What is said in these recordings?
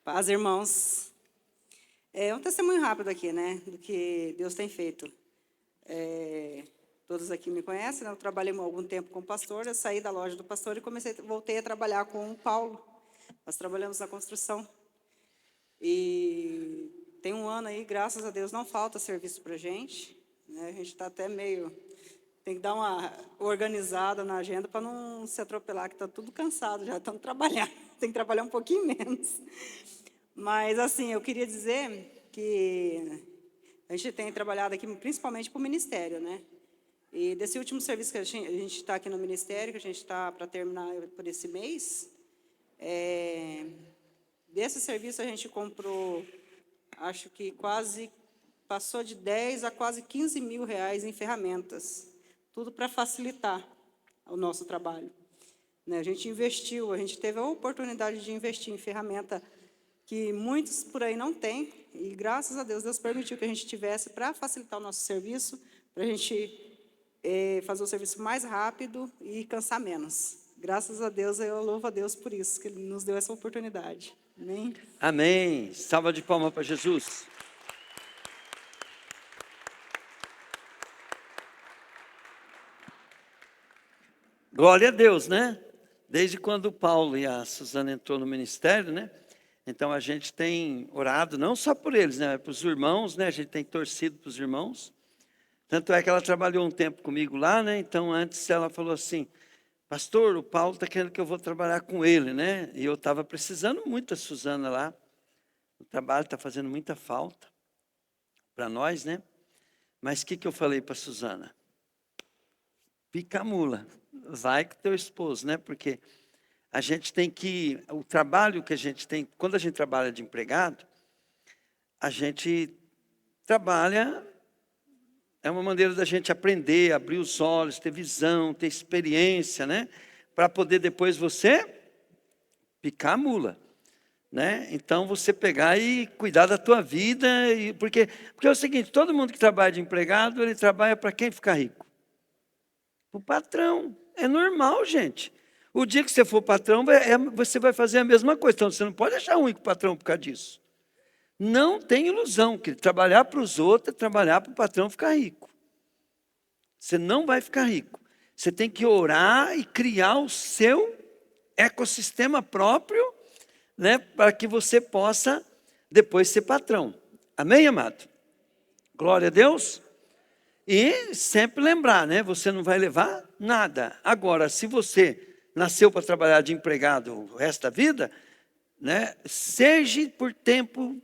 Paz, irmãos. É um testemunho rápido aqui, né, do que Deus tem feito. É, Todos aqui me conhecem, né? Eu trabalhei há algum tempo com o pastor, eu saí da loja do pastor e voltei a trabalhar com o Paulo. Nós trabalhamos na construção. E tem um ano aí, graças a Deus, não falta serviço para a gente, né? A gente está até meio... Tem que dar uma organizada na agenda para não se atropelar, que está tudo cansado, já estamos trabalhando. Tem que trabalhar um pouquinho menos. Mas, assim, eu queria dizer que a gente tem trabalhado aqui principalmente para o Ministério, né? E desse último serviço que a gente está aqui no Ministério, que a gente está para terminar por esse mês, desse serviço a gente comprou, acho que passou de 10 a quase 15 mil reais em ferramentas, tudo para facilitar o nosso trabalho. Né? A gente investiu, a gente teve a oportunidade de investir em ferramenta que muitos por aí não têm, e graças a Deus, Deus permitiu que a gente tivesse para facilitar o nosso serviço, para a gente fazer o serviço mais rápido e cansar menos. Graças a Deus, eu louvo a Deus por isso, que Ele nos deu essa oportunidade. Amém? Amém. Salva de palmas para Jesus. Glória a Deus, né? Desde quando o Paulo e a Suzana entrou no ministério, né? Então a gente tem orado não só por eles, né? Para os irmãos, né? A gente tem torcido para os irmãos. Tanto é que ela trabalhou um tempo comigo lá, né? Então antes ela falou assim: pastor, o Paulo está querendo que eu vou trabalhar com ele, né? E eu estava precisando muito da Suzana lá. O trabalho está fazendo muita falta para nós, né? Mas o que eu falei para a Suzana? Pica a mula, vai com teu esposo, né? Porque a gente tem que, o trabalho que a gente tem, quando a gente trabalha de empregado, a gente trabalha, é uma maneira da gente aprender, abrir os olhos, ter visão, ter experiência, né? Para poder depois você picar a mula, né? Então você pegar e cuidar da tua vida, porque é o seguinte, todo mundo que trabalha de empregado, ele trabalha para quem ficar rico? Para o patrão. É normal, gente. O dia que você for patrão, você vai fazer a mesma coisa. Então, você não pode achar ruim com o patrão por causa disso. Não tem ilusão, que trabalhar para os outros é trabalhar para o patrão ficar rico. Você não vai ficar rico. Você tem que orar e criar o seu ecossistema próprio, né, para que você possa depois ser patrão. Amém, amado? Glória a Deus. E sempre lembrar, né? Você não vai levar nada. Agora, se você nasceu para trabalhar de empregado o resto da vida, né? Seja por tempo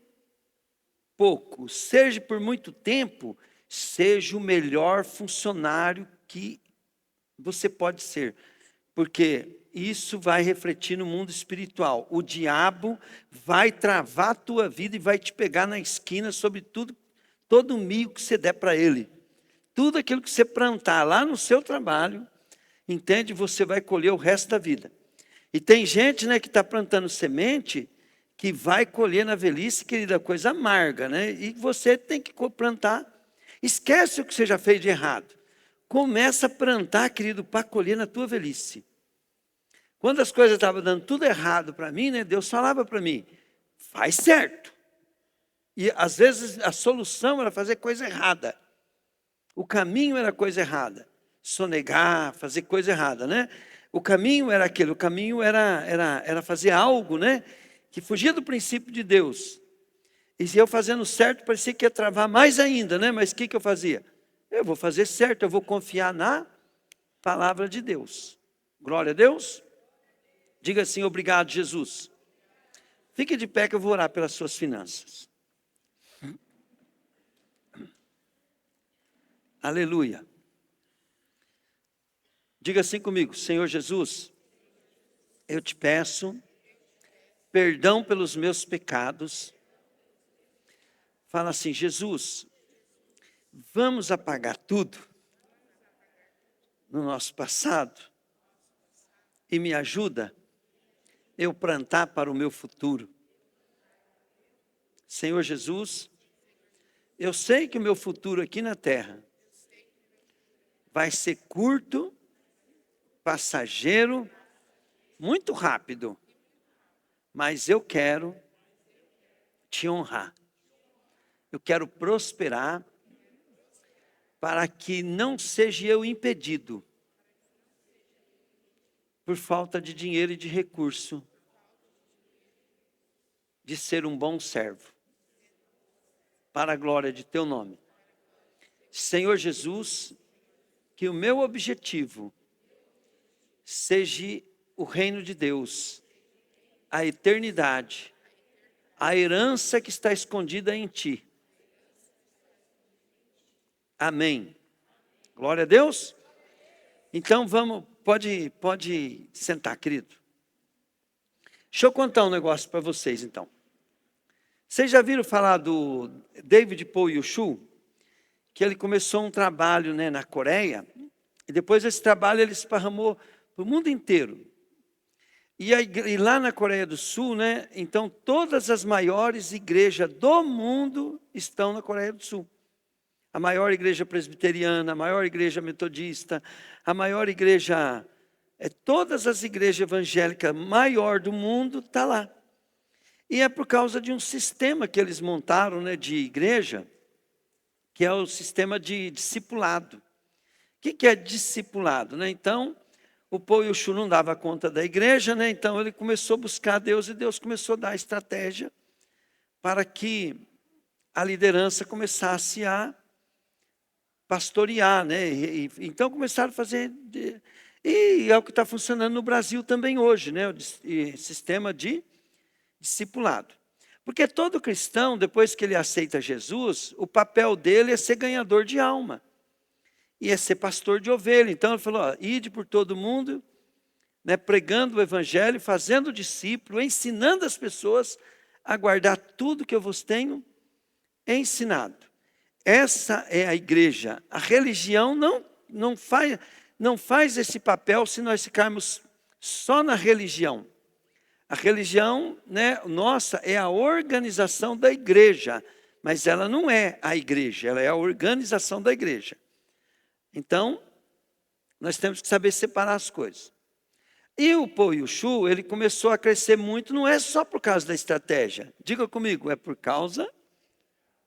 pouco, seja por muito tempo, seja o melhor funcionário que você pode ser. Porque isso vai refletir no mundo espiritual. O diabo vai travar a tua vida e vai te pegar na esquina sobre tudo, todo o milho que você der para ele. Tudo aquilo que você plantar lá no seu trabalho, entende? Você vai colher o resto da vida. E tem gente, né, que está plantando semente que vai colher na velhice, querida, coisa amarga, né? E você tem que plantar. Esquece o que você já fez de errado. Começa a plantar, querido, para colher na tua velhice. Quando as coisas estavam dando tudo errado para mim, né, Deus falava para mim: faz certo. E às vezes a solução era fazer coisa errada. O caminho era coisa errada. Sonegar, fazer coisa errada, né? O caminho era aquele, o caminho era fazer algo, né? Que fugia do princípio de Deus. E se eu fazendo certo, parecia que ia travar mais ainda, né? Mas o que eu fazia? Eu vou fazer certo, eu vou confiar na palavra de Deus. Glória a Deus. Diga assim: obrigado, Jesus. Fique de pé que eu vou orar pelas suas finanças. Aleluia. Diga assim comigo: Senhor Jesus, eu te peço perdão pelos meus pecados. Fala assim: Jesus, vamos apagar tudo no nosso passado e me ajuda eu plantar para o meu futuro. Senhor Jesus, eu sei que o meu futuro aqui na terra vai ser curto passageiro, muito rápido, mas eu quero te honrar. Eu quero prosperar para que não seja eu impedido por falta de dinheiro e de recurso de ser um bom servo para a glória de teu nome. Senhor Jesus, que o meu objetivo seja o reino de Deus, a eternidade, a herança que está escondida em ti. Amém. Glória a Deus. Então vamos, pode sentar, querido. Deixa eu contar um negócio para vocês, então. Vocês já viram falar do David Poyoshu? Que ele começou um trabalho, né, na Coreia, e depois esse trabalho ele esparramou para o mundo inteiro. E lá na Coreia do Sul, né, então todas as maiores igrejas do mundo estão na Coreia do Sul. A maior igreja presbiteriana, a maior igreja metodista, a maior igreja, todas as igrejas evangélicas maior do mundo está lá. E é por causa de um sistema que eles montaram, né, de igreja, que é o sistema de discipulado. O que é discipulado, né? Então, o Poyoshu não dava conta da igreja, né? Então ele começou a buscar Deus e Deus começou a dar estratégia para que a liderança começasse a pastorear, né? Então começaram a fazer, e é o que está funcionando no Brasil também hoje, né? O sistema de discipulado. Porque todo cristão, depois que ele aceita Jesus, o papel dele é ser ganhador de alma. E é ser pastor de ovelha. Então ele falou, ó, ide por todo mundo, né, pregando o evangelho, fazendo discípulo, ensinando as pessoas a guardar tudo que eu vos tenho ensinado. Essa é a igreja. A religião não faz esse papel se nós ficarmos só na religião. A religião, né, nossa, é a organização da igreja, mas ela não é a igreja, ela é a organização da igreja. Então, nós temos que saber separar as coisas. E o Poyoshu, ele começou a crescer muito, não é só por causa da estratégia. Diga comigo, é por causa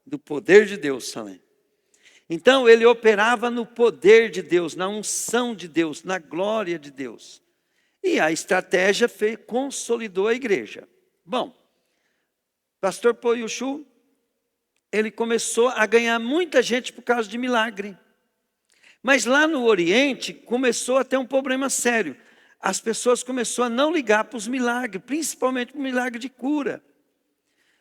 do poder de Deus, Salém. Então, ele operava no poder de Deus, na unção de Deus, na glória de Deus. E a estratégia consolidou a igreja. Bom, pastor Poyoshu, ele começou a ganhar muita gente por causa de milagre. Mas lá no Oriente, começou a ter um problema sério. As pessoas começaram a não ligar para os milagres, principalmente para o milagre de cura.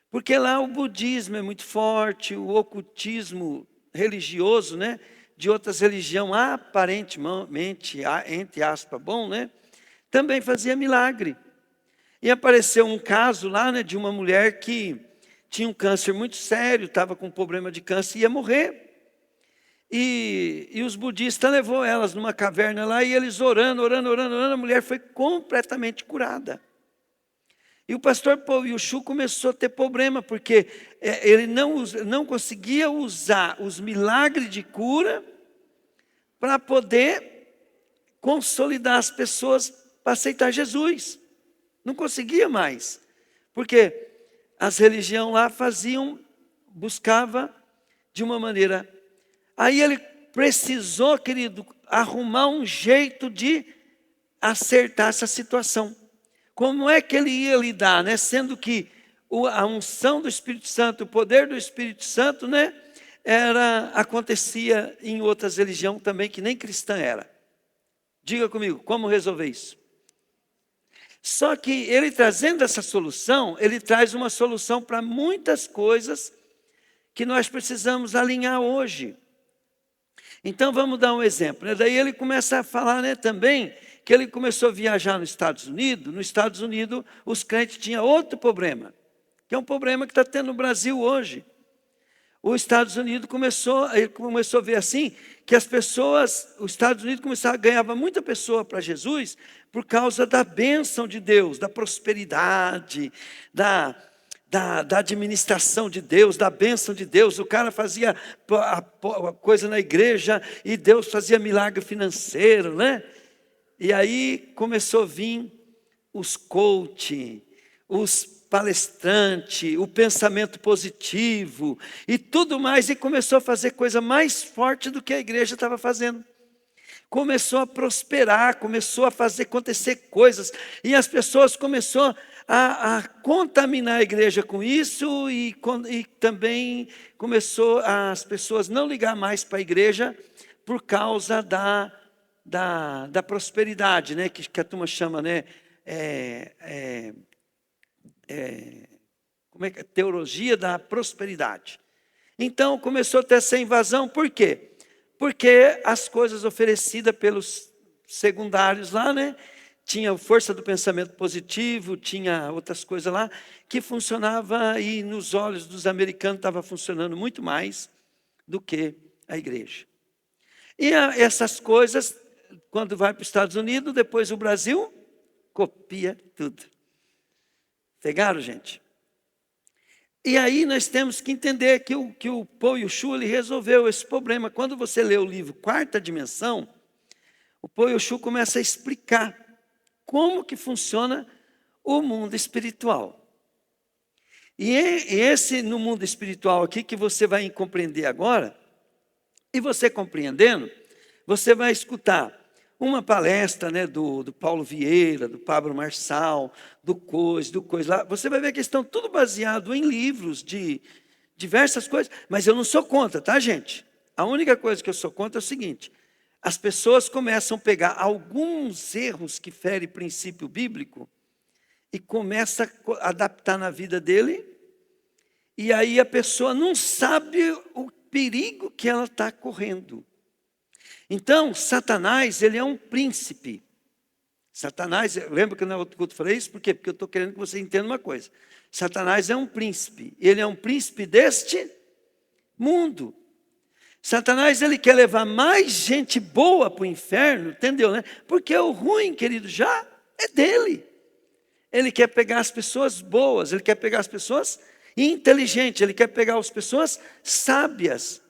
Porque lá o budismo é muito forte, o ocultismo religioso, né, de outras religiões, aparentemente, entre aspas, bom, né, também fazia milagre. E apareceu um caso lá, né, de uma mulher que tinha um câncer muito sério, estava com um problema de câncer e ia morrer. E os budistas levou elas numa caverna lá e eles orando, a mulher foi completamente curada. E o pastor Poyoshu começou a ter problema, porque ele não conseguia usar os milagres de cura para poder consolidar as pessoas para aceitar Jesus. Não conseguia mais, porque as religiões lá buscava de uma maneira. Aí ele precisou, querido, arrumar um jeito de acertar essa situação. Como é que ele ia lidar, né? Sendo que a unção do Espírito Santo, o poder do Espírito Santo, né, acontecia em outras religiões também, que nem cristã era. Diga comigo, como resolver isso? Só que ele trazendo essa solução, ele traz uma solução para muitas coisas que nós precisamos alinhar hoje. Então vamos dar um exemplo, né? Daí ele começa a falar, né, também que ele começou a viajar nos Estados Unidos. Nos Estados Unidos os crentes tinham outro problema, que é um problema que está tendo no Brasil hoje. Os Estados Unidos ele começou a ver assim, que os Estados Unidos ganhava muita pessoa para Jesus por causa da bênção de Deus, da prosperidade, da administração de Deus, da bênção de Deus. O cara fazia a coisa na igreja e Deus fazia milagre financeiro, né? E aí começou a vir os coach, os palestrantes, o pensamento positivo e tudo mais, e começou a fazer coisa mais forte do que a igreja estava fazendo. Começou a prosperar, começou a fazer acontecer coisas, e as pessoas começaram a contaminar a igreja com isso, e também começou as pessoas não ligar mais para a igreja por causa da prosperidade, né? Que a turma chama, né? Como é que é? Teologia da prosperidade. Então começou a ter essa invasão, por quê? Porque as coisas oferecidas pelos secundários lá, né? Tinha força do pensamento positivo, tinha outras coisas lá, que funcionava e nos olhos dos americanos estava funcionando muito mais do que a igreja. E essas coisas, quando vai para os Estados Unidos, depois o Brasil copia tudo. Pegaram, gente? E aí nós temos que entender que o Paul Yeshua, ele resolveu esse problema. Quando você lê o livro Quarta Dimensão, o Paul Yeshua começa a explicar como que funciona o mundo espiritual. E esse no mundo espiritual aqui que você vai compreender agora, e você compreendendo, você vai escutar uma palestra, né, do Paulo Vieira, do Pablo Marçal, do Coisa lá. Você vai ver que estão tudo baseado em livros de diversas coisas, mas eu não sou contra, tá, gente? A única coisa que eu sou contra é o seguinte: as pessoas começam a pegar alguns erros que ferem princípio bíblico e começam a adaptar na vida dele, e aí a pessoa não sabe o perigo que ela está correndo. Então, Satanás, ele é um príncipe. Satanás, lembra que no outro culto eu falei isso? Por quê? Porque eu estou querendo que você entenda uma coisa. Satanás é um príncipe. Ele é um príncipe deste mundo. Satanás, ele quer levar mais gente boa para o inferno, entendeu, né? Porque o ruim, querido, já é dele. Ele quer pegar as pessoas boas, ele quer pegar as pessoas inteligentes, ele quer pegar as pessoas sábias.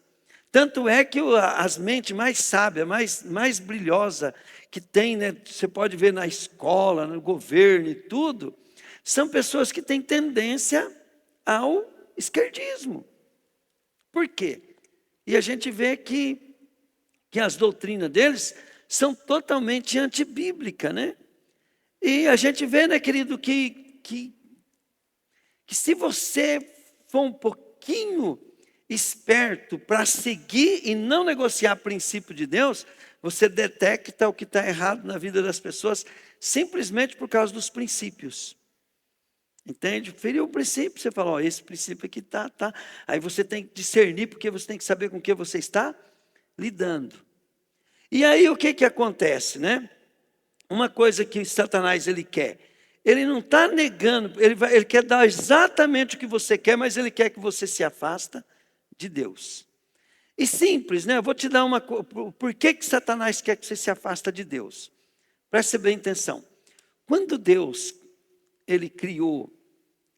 Tanto é que as mentes mais sábias, mais brilhosas que tem, né, você pode ver na escola, no governo e tudo, são pessoas que têm tendência ao esquerdismo. Por quê? E a gente vê que as doutrinas deles são totalmente antibíblicas, né? E a gente vê, né, querido, que se você for um pouquinho esperto para seguir e não negociar princípio de Deus, você detecta o que está errado na vida das pessoas simplesmente por causa dos princípios. Entende? Feriu o princípio, você fala, ó, esse princípio aqui tá. Aí você tem que discernir, porque você tem que saber com o que você está lidando. E aí o que acontece, né? Uma coisa que Satanás ele quer, ele não está negando, ele quer dar exatamente o que você quer, mas ele quer que você se afasta de Deus. E simples, né? Eu vou te dar uma coisa. Por que Satanás quer que você se afasta de Deus? Preste bem atenção. Quando Deus ele criou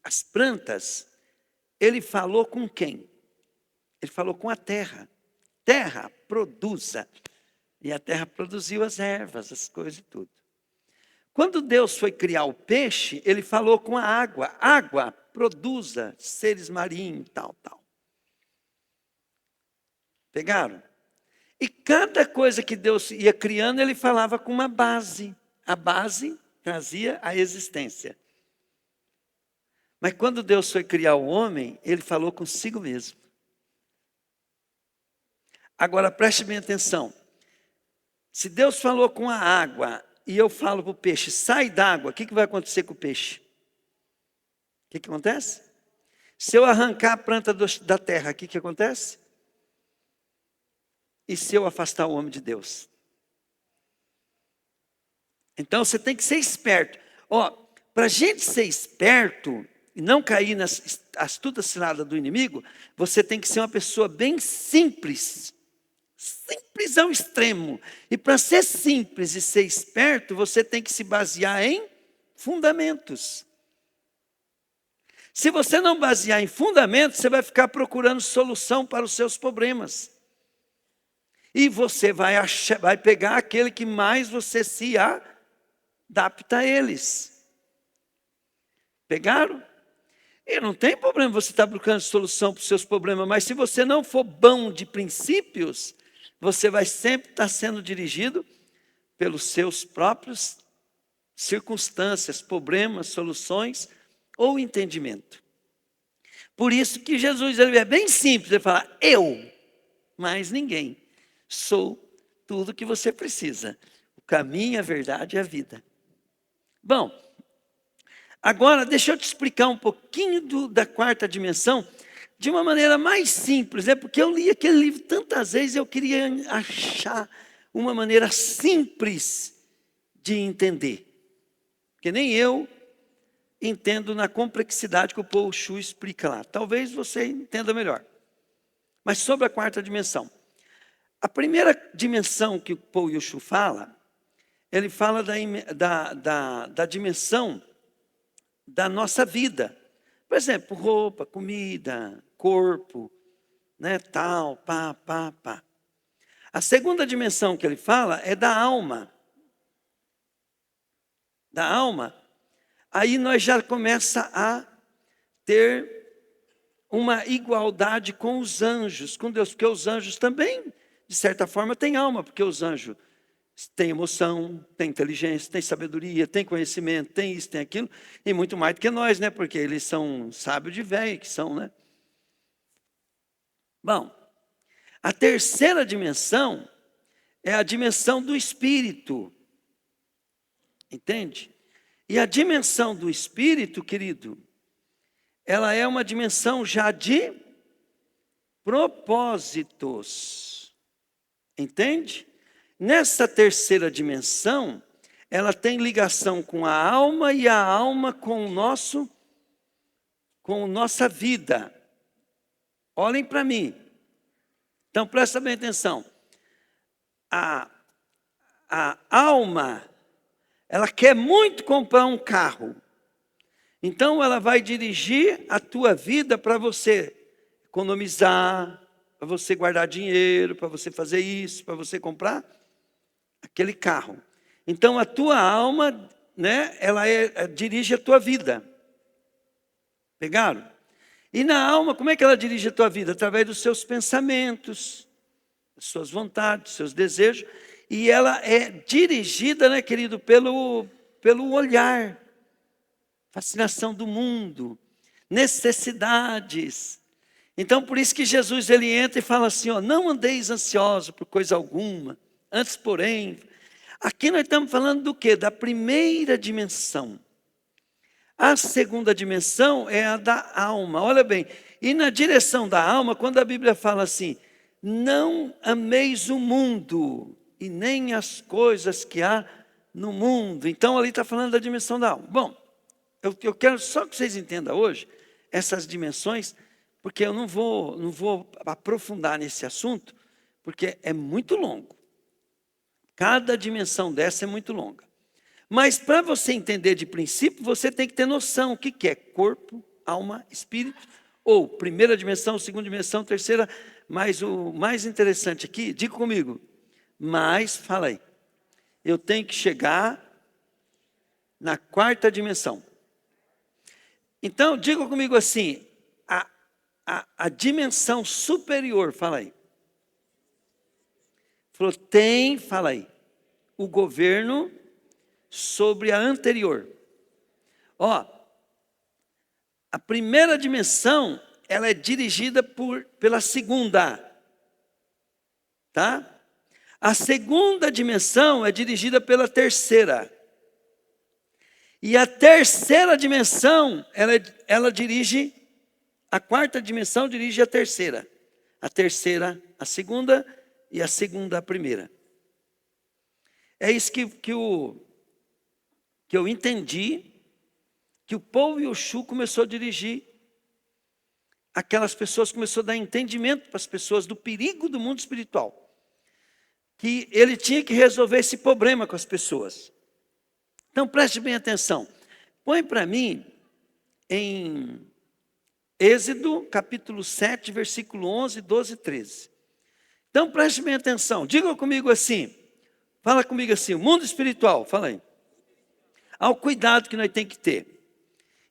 as plantas, ele falou com quem? Ele falou com a terra. Terra, produza. E a terra produziu as ervas, as coisas e tudo. Quando Deus foi criar o peixe, ele falou com a água. Água, produza seres marinhos, tal. Pegaram? E cada coisa que Deus ia criando, ele falava com uma base. A base trazia a existência. Mas quando Deus foi criar o homem, ele falou consigo mesmo. Agora preste bem atenção. Se Deus falou com a água e eu falo para o peixe, sai d'água, o que vai acontecer com o peixe? O que acontece? Se eu arrancar a planta da terra, o que acontece? E se eu afastar o homem de Deus? Então você tem que ser esperto. Ó, para a gente ser esperto e não cair nas astutas ciladas do inimigo, você tem que ser uma pessoa bem simples. Simples ao extremo. E para ser simples e ser esperto, você tem que se basear em fundamentos. Se você não basear em fundamentos, você vai ficar procurando solução para os seus problemas. E você vai pegar aquele que mais você se adapta a eles. Pegaram? E não tem problema você estar procurando solução para os seus problemas, mas se você não for bom de princípios, você vai sempre estar sendo dirigido pelos seus próprios circunstâncias, problemas, soluções ou entendimento. Por isso que Jesus ele é bem simples, ele fala, eu, mais ninguém, sou tudo que você precisa. O caminho, a verdade e a vida. Bom, agora deixa eu te explicar um pouquinho da quarta dimensão, de uma maneira mais simples, porque eu li aquele livro tantas vezes e eu queria achar uma maneira simples de entender. Porque nem eu entendo na complexidade que o Paul Chu explica lá. Talvez você entenda melhor. Mas sobre a quarta dimensão. A primeira dimensão que o Paul Chu fala, ele fala da dimensão da nossa vida. Por exemplo, roupa, comida, corpo, né, tal, pá. A segunda dimensão que ele fala é da alma. Da alma. Aí nós já começa a ter uma igualdade com os anjos, com Deus, porque os anjos também, de certa forma, têm alma, porque os anjos têm emoção, têm inteligência, têm sabedoria, têm conhecimento, têm isso, têm aquilo, e muito mais do que nós, né? Porque eles são sábios de velho, que são, né? Bom, a terceira dimensão é a dimensão do espírito. Entende? E a dimensão do espírito, querido, ela é uma dimensão já de propósitos. Entende? Nessa terceira dimensão, ela tem ligação com a alma e a alma com nossa vida. Olhem para mim. Então, presta bem atenção. A alma, ela quer muito comprar um carro. Então, ela vai dirigir a tua vida para você economizar, para você guardar dinheiro, para você fazer isso, para você comprar aquele carro. Então, a tua alma, né, ela dirige a tua vida. Pegaram? E na alma, como é que ela dirige a tua vida? Através dos seus pensamentos, das suas vontades, dos seus desejos. E ela é dirigida, né, querido, pelo olhar, fascinação do mundo, necessidades. Então, por isso que Jesus ele entra e fala assim, ó, não andeis ansiosos por coisa alguma, antes, porém. Aqui nós estamos falando do quê? Da primeira dimensão. A segunda dimensão é a da alma. Olha bem, e na direção da alma, quando a Bíblia fala assim, não ameis o mundo e nem as coisas que há no mundo. Então, ali está falando da dimensão da alma. Bom, eu quero só que vocês entendam hoje essas dimensões, porque eu não vou aprofundar nesse assunto, porque é muito longo. Cada dimensão dessa é muito longa. Mas para você entender de princípio, você tem que ter noção o que é corpo, alma, espírito, ou primeira dimensão, segunda dimensão, terceira, mas o mais interessante aqui, diga comigo, mas, fala aí, eu tenho que chegar na quarta dimensão. Então, diga comigo assim, a dimensão superior, fala aí. Falou, fala aí, o governo sobre a anterior. Ó, a primeira dimensão, ela é dirigida pela segunda, tá? A segunda dimensão é dirigida pela terceira. E a terceira dimensão, ela dirige, a quarta dimensão dirige a terceira. A terceira, a segunda, e a segunda, a primeira. É isso que eu entendi, que o Paul Chu começou a dirigir aquelas pessoas, começou a dar entendimento para as pessoas do perigo do mundo espiritual. Que ele tinha que resolver esse problema com as pessoas. Então, preste bem atenção. Põe para mim em Êxodo, capítulo 7, versículo 11, 12 e 13. Então preste bem atenção, diga comigo assim, fala comigo assim, o mundo espiritual, fala aí. Ao cuidado que nós temos que ter.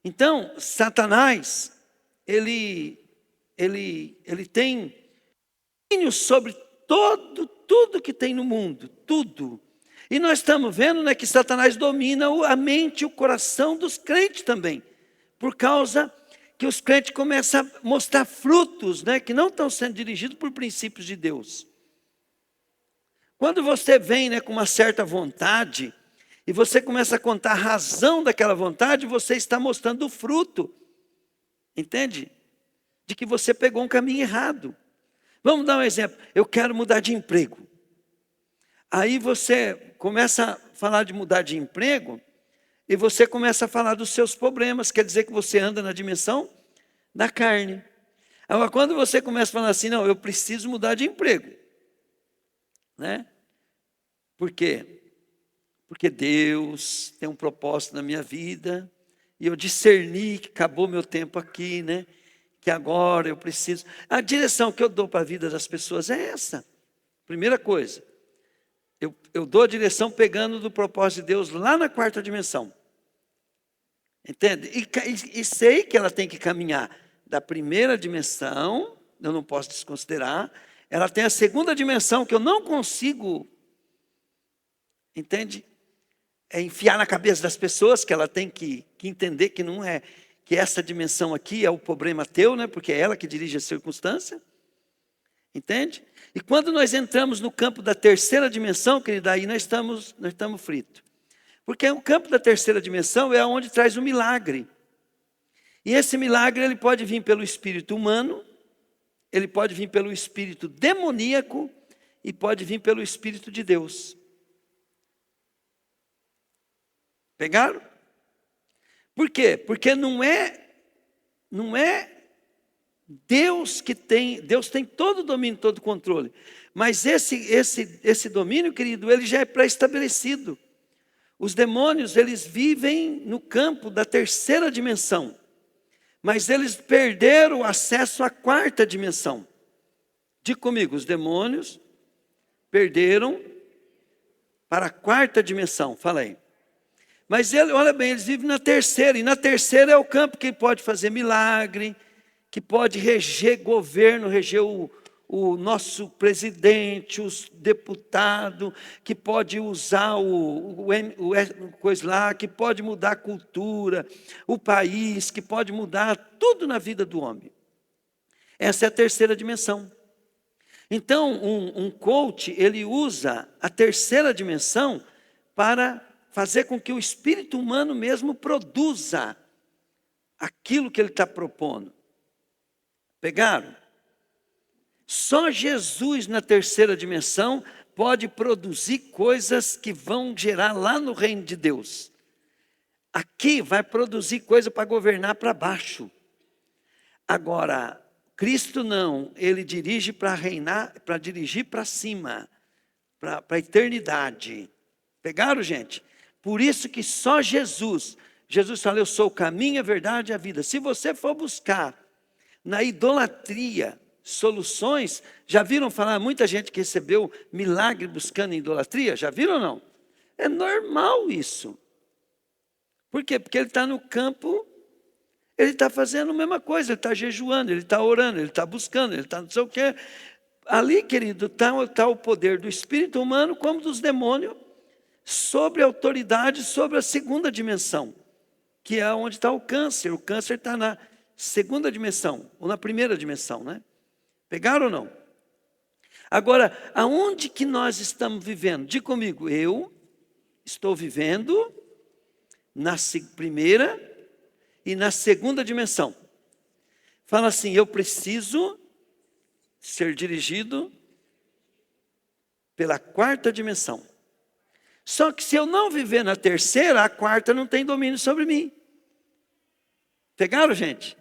Então, Satanás, ele tem domínio sobre tudo que tem no mundo, tudo. E nós estamos vendo, né, que Satanás domina a mente e o coração dos crentes também. Por causa que os crentes começam a mostrar frutos, né, que não estão sendo dirigidos por princípios de Deus. Quando você vem, né, com uma certa vontade, e você começa a contar a razão daquela vontade, você está mostrando o fruto. Entende? De que você pegou um caminho errado. Vamos dar um exemplo. Eu quero mudar de emprego. Aí você começa a falar de mudar de emprego, e você começa a falar dos seus problemas, quer dizer que você anda na dimensão da carne. Agora, quando você começa a falar assim, não, eu preciso mudar de emprego. Né? Por quê? Porque Deus tem um propósito na minha vida, e eu discerni que acabou meu tempo aqui, né? Que agora eu preciso. A direção que eu dou para a vida das pessoas é essa. Primeira coisa, eu dou a direção pegando do propósito de Deus lá na 4ª dimensão. Entende? E sei que ela tem que caminhar da 1ª dimensão, eu não posso desconsiderar, ela tem a 2ª dimensão que eu não consigo, entende? É enfiar na cabeça das pessoas que ela tem que entender que não é, que essa dimensão aqui é o problema teu, né? Porque é ela que dirige a circunstância. Entende? E quando nós entramos no campo da 3ª dimensão, querida, aí nós estamos fritos. Porque o campo da 3ª dimensão é onde traz o milagre. E esse milagre ele pode vir pelo espírito humano, ele pode vir pelo espírito demoníaco e pode vir pelo espírito de Deus. Pegaram? Por quê? Porque não é Deus que tem, Deus tem todo o domínio, todo o controle. Mas esse domínio, querido, ele já é pré-estabelecido. Os demônios, eles vivem no campo da 3ª dimensão. Mas eles perderam o acesso à 4ª dimensão. Diga comigo, os demônios perderam para a 4ª dimensão. Fala aí. Mas olha bem, eles vivem na 3ª, e na 3ª é o campo que pode fazer milagre, que pode reger governo, reger o nosso presidente, os deputados, que pode usar coisa lá, que pode mudar a cultura, o país, que pode mudar tudo na vida do homem. Essa é a 3ª dimensão. Então, um coach, ele usa a 3ª dimensão para fazer com que o espírito humano mesmo produza aquilo que ele está propondo. Pegaram? Só Jesus na 3ª dimensão pode produzir coisas que vão gerar lá no reino de Deus. Aqui vai produzir coisa para governar para baixo. Agora, Cristo não, ele dirige para reinar, para dirigir para cima, para a eternidade. Pegaram, gente? Por isso que só Jesus fala, eu sou o caminho, a verdade e a vida. Se você for buscar na idolatria soluções, já viram falar muita gente que recebeu milagre buscando em idolatria? Já viram ou não? É normal isso. Por quê? Porque ele está no campo, ele está fazendo a mesma coisa, ele está jejuando, ele está orando, ele está buscando, ele está não sei o quê. Ali, querido, está o poder do espírito humano como dos demônios, sobre a autoridade, sobre a 2ª dimensão, que é onde está o câncer. O câncer está na 2ª dimensão, ou na 1ª dimensão, né? Pegaram ou não? Agora, aonde que nós estamos vivendo? Diga comigo, eu estou vivendo na 1ª e na 2ª dimensão. Fala assim, eu preciso ser dirigido pela 4ª dimensão. Só que se eu não viver na 3ª, a 4ª não tem domínio sobre mim. Pegaram, gente?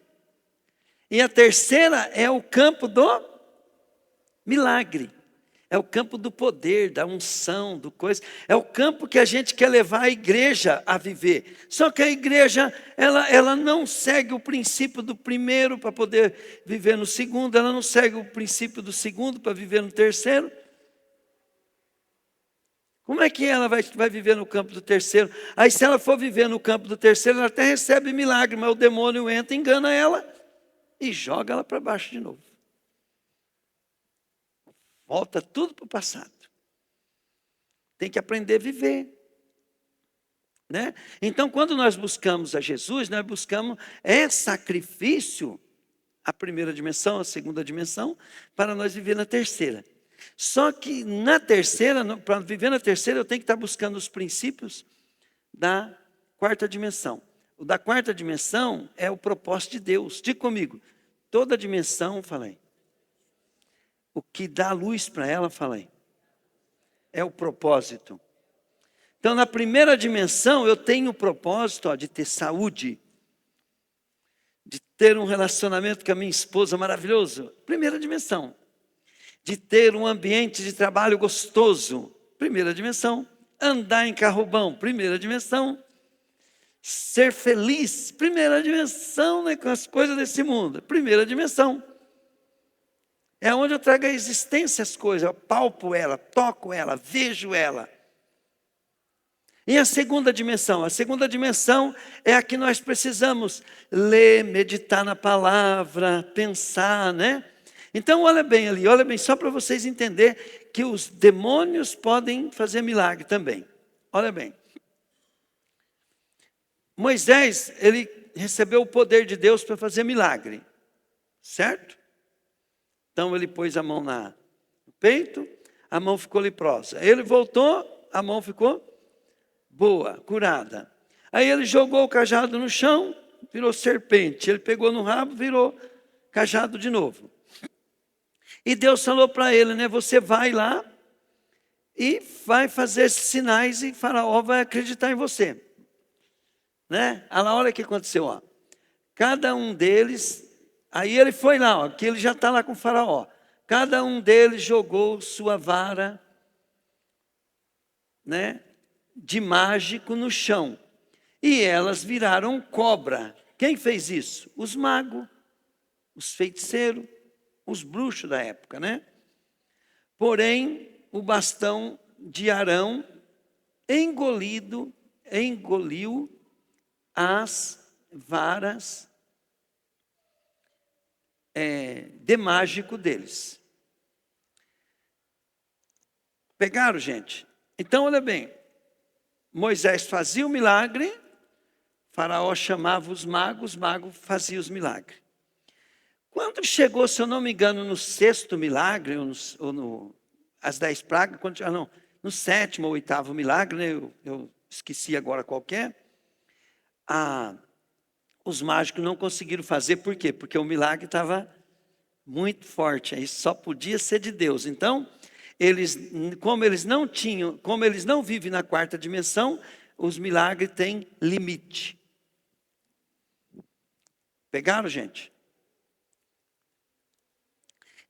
E a 3ª é o campo do milagre. É o campo do poder, da unção, do coisa. É o campo que a gente quer levar a igreja a viver. Só que a igreja, ela não segue o princípio do primeiro para poder viver no segundo. Ela não segue o princípio do segundo para viver no terceiro. Como é que ela vai viver no campo do terceiro? Aí se ela for viver no campo do terceiro, ela até recebe milagre, mas o demônio entra, engana ela e joga ela para baixo de novo. Volta tudo para o passado. Tem que aprender a viver. Né? Então, quando nós buscamos a Jesus, nós buscamos sacrifício, a primeira dimensão, a segunda dimensão, para nós viver na terceira. Só que na terceira, para viver na terceira, eu tenho que estar buscando os princípios da quarta dimensão. O da quarta dimensão é o propósito de Deus. Diga comigo, toda dimensão, falei. O que dá luz para ela, falei, é o propósito. Então, na primeira dimensão, eu tenho o propósito de ter saúde, de ter um relacionamento com a minha esposa maravilhoso. Primeira dimensão. De ter um ambiente de trabalho gostoso. Primeira dimensão. Andar em carro bom. Primeira dimensão. Ser feliz. Primeira dimensão, né, com as coisas desse mundo. Primeira dimensão. É onde eu trago a existência as coisas, eu palpo ela, toco ela, vejo ela. E a segunda dimensão? A segunda dimensão é a que nós precisamos ler, meditar na palavra, pensar, né? Então olha bem ali, olha bem, só para vocês entenderem que os demônios podem fazer milagre também. Olha bem. Moisés, ele recebeu o poder de Deus para fazer milagre, certo? Então ele pôs a mão no peito, a mão ficou leprosa. Ele voltou, a mão ficou boa, curada. Aí ele jogou o cajado no chão, virou serpente. Ele pegou no rabo, virou cajado de novo. E Deus falou para ele, né? Você vai lá e vai fazer esses sinais e Faraó vai acreditar em você. Né? Olha o que aconteceu, ó. Cada um deles... Aí ele foi lá, ó, que ele já está lá com o Faraó. Cada um deles jogou sua vara, né, de mágico no chão. E elas viraram cobra. Quem fez isso? Os magos, os feiticeiros, os bruxos da época, né? Porém, o bastão de Arão engoliu as varas de mágico deles. Pegaram, gente? Então, olha bem. Moisés fazia o milagre, Faraó chamava os magos faziam os milagres. Quando chegou, se eu não me engano, no sexto milagre, as 10 pragas, no sétimo ou oitavo milagre, né, eu esqueci agora qualquer, os mágicos não conseguiram fazer, por quê? Porque o milagre estava muito forte, aí só podia ser de Deus. Então, como eles não vivem na quarta dimensão, os milagres têm limite. Pegaram, gente?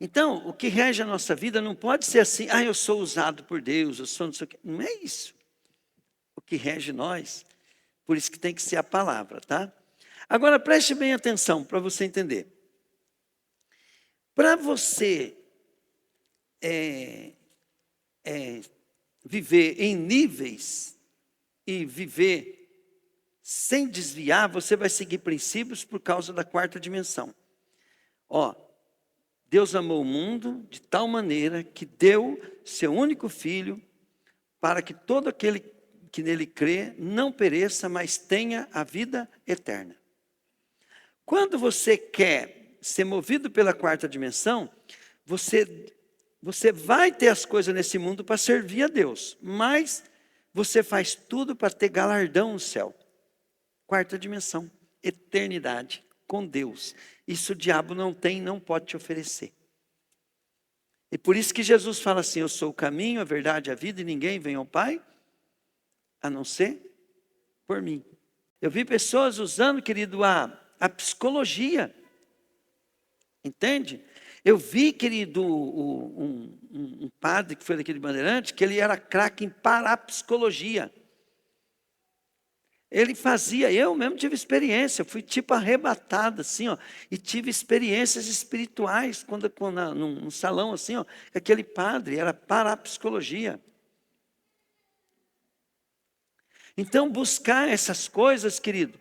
Então, o que rege a nossa vida não pode ser assim, eu sou usado por Deus, eu sou não sei o quê. Não é isso. O que rege nós, por isso que tem que ser a palavra, tá? Agora, preste bem atenção para você entender. Para você viver em níveis e viver sem desviar, você vai seguir princípios por causa da quarta dimensão. Deus amou o mundo de tal maneira que deu seu único filho para que todo aquele que nele crê não pereça, mas tenha a vida eterna. Quando você quer ser movido pela quarta dimensão, você vai ter as coisas nesse mundo para servir a Deus, mas você faz tudo para ter galardão no céu. Quarta dimensão, eternidade com Deus. Isso o diabo não tem, não pode te oferecer. E por isso que Jesus fala assim, eu sou o caminho, a verdade e a vida, e ninguém vem ao Pai, a não ser por mim. Eu vi pessoas usando, querido, a psicologia. Entende? Eu vi, querido, um padre que foi daqui de Bandeirante, que ele era craque em parapsicologia. Ele fazia, eu mesmo tive experiência, fui tipo arrebatado assim, ó, e tive experiências espirituais num salão assim, ó, aquele padre era parapsicologia. Então, buscar essas coisas, querido,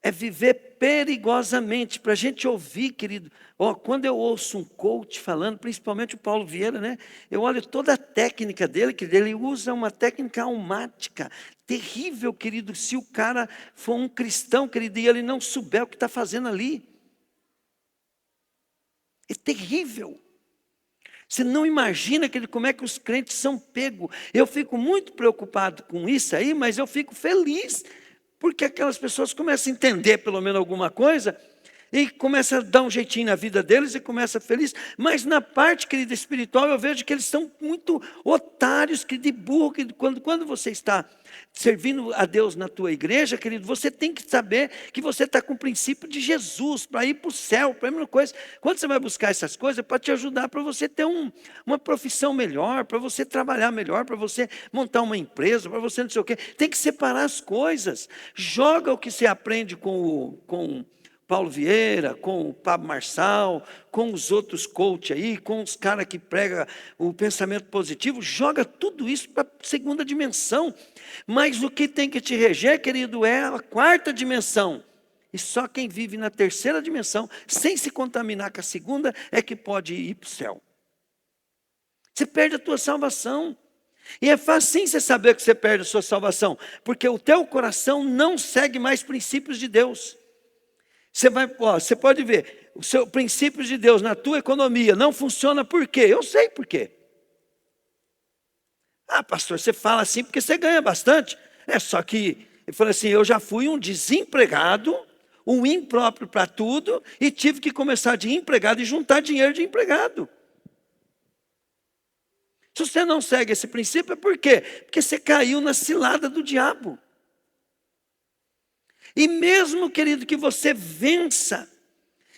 é viver perigosamente. Para a gente ouvir, querido, ó, quando eu ouço um coach falando, principalmente o Paulo Vieira, né? Eu olho toda a técnica dele, que ele usa uma técnica almática, terrível, querido, se o cara for um cristão, querido, e ele não souber o que está fazendo ali. É terrível. Você não imagina como é que os crentes são pegos. Eu fico muito preocupado com isso aí, mas eu fico feliz, porque aquelas pessoas começam a entender pelo menos alguma coisa, e começam a dar um jeitinho na vida deles, e começam feliz. Mas na parte, querida, espiritual, eu vejo que eles são muito otários, que de burro, que quando você está servindo a Deus na tua igreja, querido, você tem que saber que você está com o princípio de Jesus, para ir para o céu, para a mesma coisa. Quando você vai buscar essas coisas, é para te ajudar, para você ter uma profissão melhor, para você trabalhar melhor, para você montar uma empresa, para você não sei o quê. Tem que separar as coisas. Joga o que você aprende com Paulo Vieira, com o Pablo Marçal, com os outros coaches aí, com os caras que pregam o pensamento positivo, joga tudo isso para a segunda dimensão. Mas o que tem que te reger, querido, é a quarta dimensão. E só quem vive na terceira dimensão, sem se contaminar com a segunda, é que pode ir para o céu. Você perde a tua salvação. E é fácil você saber que você perde a sua salvação, porque o teu coração não segue mais princípios de Deus. Você pode ver, o seu princípio de Deus na tua economia não funciona por quê? Eu sei por quê. Ah, pastor, você fala assim porque você ganha bastante. É só que, ele falou assim, eu já fui um desempregado, um impróprio para tudo, e tive que começar de empregado e juntar dinheiro de empregado. Se você não segue esse princípio, é por quê? Porque você caiu na cilada do diabo. E mesmo, querido, que você vença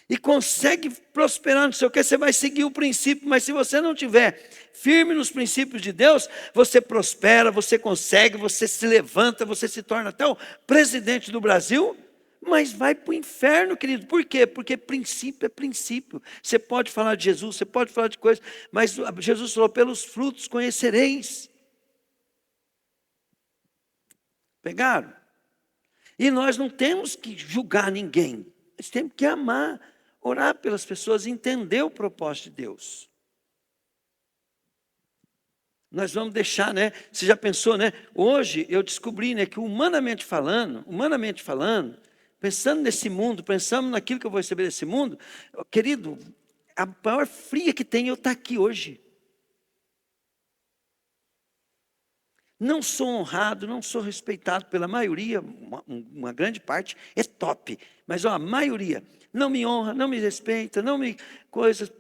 e consegue prosperar, não sei o que, você vai seguir o princípio, mas se você não tiver firme nos princípios de Deus, você prospera, você consegue, você se levanta, você se torna até o presidente do Brasil, mas vai para o inferno, querido. Por quê? Porque princípio é princípio. Você pode falar de Jesus, você pode falar de coisas, mas Jesus falou, pelos frutos conhecereis. Pegaram? E nós não temos que julgar ninguém. Nós temos que amar, orar pelas pessoas, entender o propósito de Deus. Nós vamos deixar, né? Você já pensou, né? Hoje eu descobri, né, que humanamente falando, pensando nesse mundo, pensando naquilo que eu vou receber desse mundo, querido, a maior fria que tem é eu estar aqui hoje. Não sou honrado, não sou respeitado pela maioria, uma grande parte é top. Mas ó, a maioria não me honra, não me respeita, não me coisas,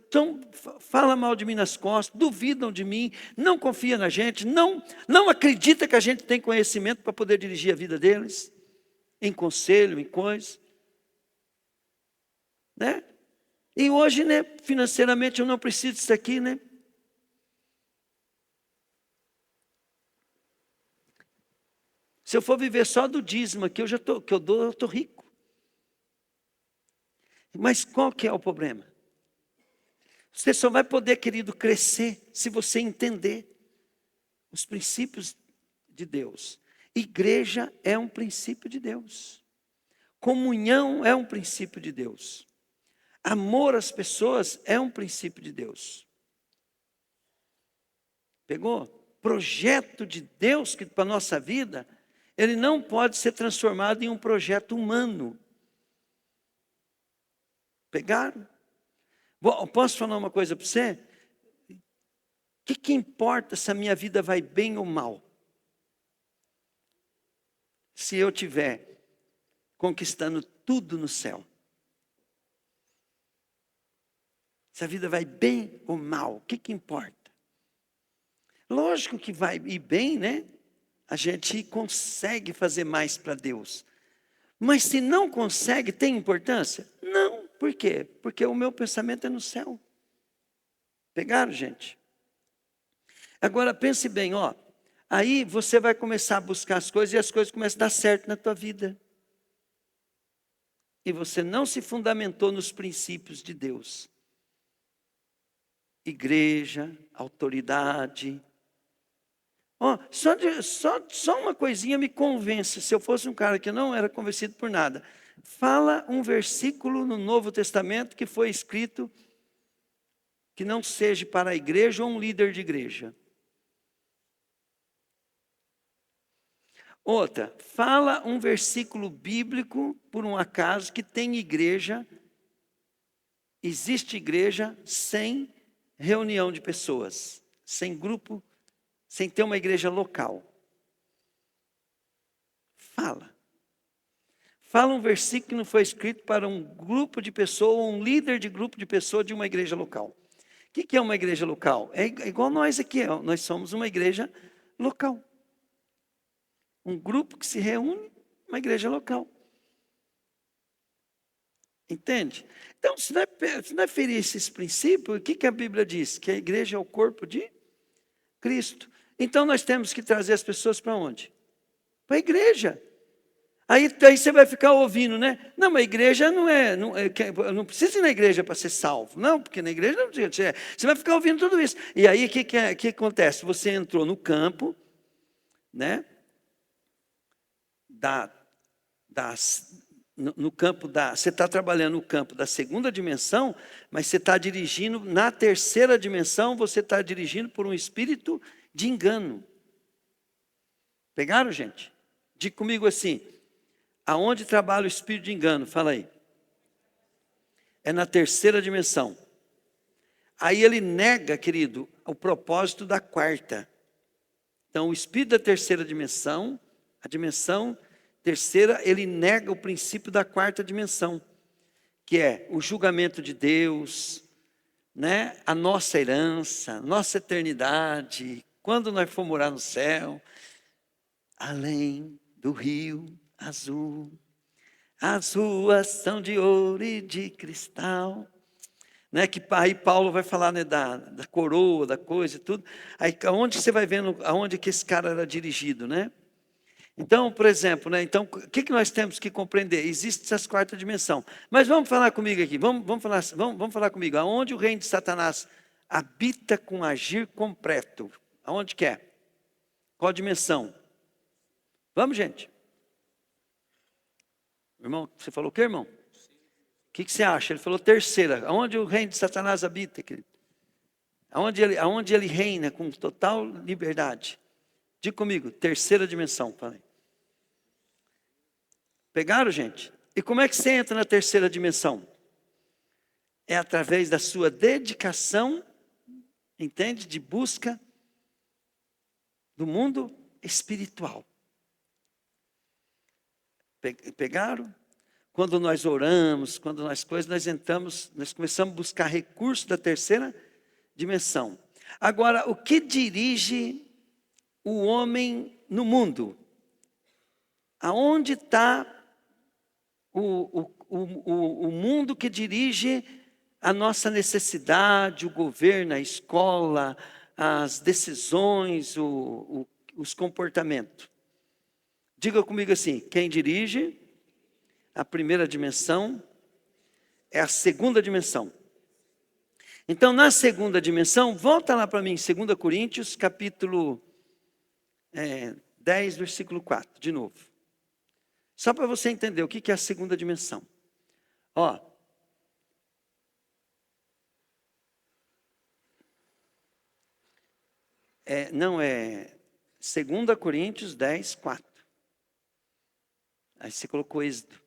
fala mal de mim nas costas, duvidam de mim, não confia na gente, não acredita que a gente tem conhecimento para poder dirigir a vida deles, em conselho, em coisas. Né? E hoje, né, financeiramente eu não preciso disso aqui, né? Se eu for viver só do dízimo aqui, eu estou rico. Mas qual que é o problema? Você só vai poder, querido, crescer se você entender os princípios de Deus. Igreja é um princípio de Deus. Comunhão é um princípio de Deus. Amor às pessoas é um princípio de Deus. Pegou? Projeto de Deus para a nossa vida, ele não pode ser transformado em um projeto humano. Pegaram? Posso falar uma coisa para você? O que importa se a minha vida vai bem ou mal? Se eu estiver conquistando tudo no céu. Se a vida vai bem ou mal, o que importa? Lógico que vai ir bem, né? A gente consegue fazer mais para Deus. Mas se não consegue, tem importância? Não. Por quê? Porque o meu pensamento é no céu. Pegaram, gente? Agora pense bem, ó. Aí você vai começar a buscar as coisas e as coisas começam a dar certo na tua vida. E você não se fundamentou nos princípios de Deus. Igreja, autoridade. Ó, só uma coisinha me convence. Se eu fosse um cara que não era convencido por nada. Fala um versículo no Novo Testamento que foi escrito que não seja para a igreja ou um líder de igreja. Outra, fala um versículo bíblico, por um acaso, que tem igreja, existe igreja sem reunião de pessoas, sem grupo, sem ter uma igreja local. Fala. Fala um versículo que não foi escrito para um grupo de pessoas, ou um líder de grupo de pessoas de uma igreja local. O que é uma igreja local? É igual nós aqui, ó. Nós somos uma igreja local. Um grupo que se reúne, uma igreja local. Entende? Então, se não ferir esses princípios, o que a Bíblia diz? Que a igreja é o corpo de Cristo. Então, nós temos que trazer as pessoas para onde? Para a igreja. Aí você vai ficar ouvindo, né? Não, mas a igreja não precisa ir na igreja para ser salvo. Não, porque na igreja não precisa. Você vai ficar ouvindo tudo isso. E aí, o que acontece? Você entrou no campo, né? Você está trabalhando no campo da segunda dimensão, mas você está dirigindo na terceira dimensão, você está dirigindo por um espírito de engano. Pegaram, gente? Diga comigo assim, aonde trabalha o espírito de engano? Fala aí. É na terceira dimensão. Aí ele nega, querido, o propósito da quarta. Então, o espírito da terceira dimensão, a dimensão terceira, ele nega o princípio da quarta dimensão, que é o julgamento de Deus, né? A nossa herança, nossa eternidade, quando nós for morar no céu, além do rio azul, as ruas são de ouro e de cristal. Né, que aí Paulo vai falar, né, da coroa, da coisa e tudo. Aí aonde você vai vendo, aonde que esse cara era dirigido, né? Então, por exemplo, né, então, o que nós temos que compreender? Existe essa quarta dimensão. Mas vamos falar comigo aqui, vamos falar comigo. Aonde o reino de Satanás habita com agir completo? Aonde que é? Qual dimensão? Vamos, gente. Irmão, você falou o quê, irmão? O que você acha? Ele falou terceira. Aonde o reino de Satanás habita, querido? Aonde ele reina com total liberdade? Diga comigo, terceira dimensão. Falei. Pegaram, gente? E como é que você entra na terceira dimensão? É através da sua dedicação, entende? De busca do mundo espiritual. Pegaram? Quando nós oramos, quando nós entramos, nós começamos a buscar recursos da terceira dimensão. Agora, o que dirige o homem no mundo? Aonde está o mundo que dirige a nossa necessidade, o governo, a escola, as decisões, os comportamentos? Diga comigo assim, quem dirige a primeira dimensão é a segunda dimensão. Então, na segunda dimensão, volta lá para mim, 2 Coríntios, capítulo 10, versículo 4, de novo. Só para você entender o que é a segunda dimensão. Ó. Não é 2 Coríntios 10, 4. Aí você colocou Êxodo.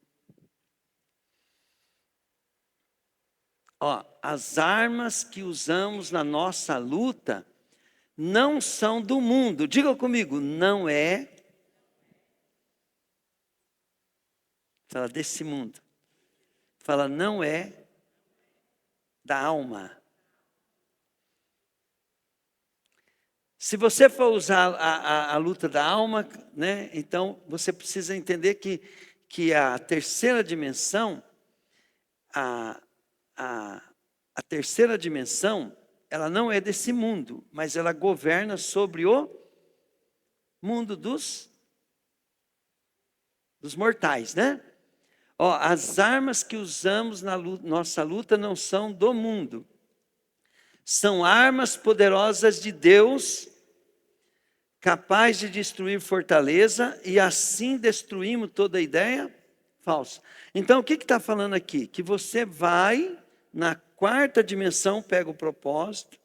Ó, as armas que usamos na nossa luta não são do mundo. Diga comigo, não é. Fala desse mundo. Fala, não é da alma. Se você for usar a luta da alma, né, então você precisa entender que a terceira dimensão, a terceira dimensão, ela não é desse mundo, mas ela governa sobre o mundo dos mortais, né? Ó, as armas que usamos na nossa luta não são do mundo. São armas poderosas de Deus, capaz de destruir fortaleza, e assim destruímos toda ideia falsa. Então, o que está falando aqui? Que você vai na quarta dimensão, pega o propósito,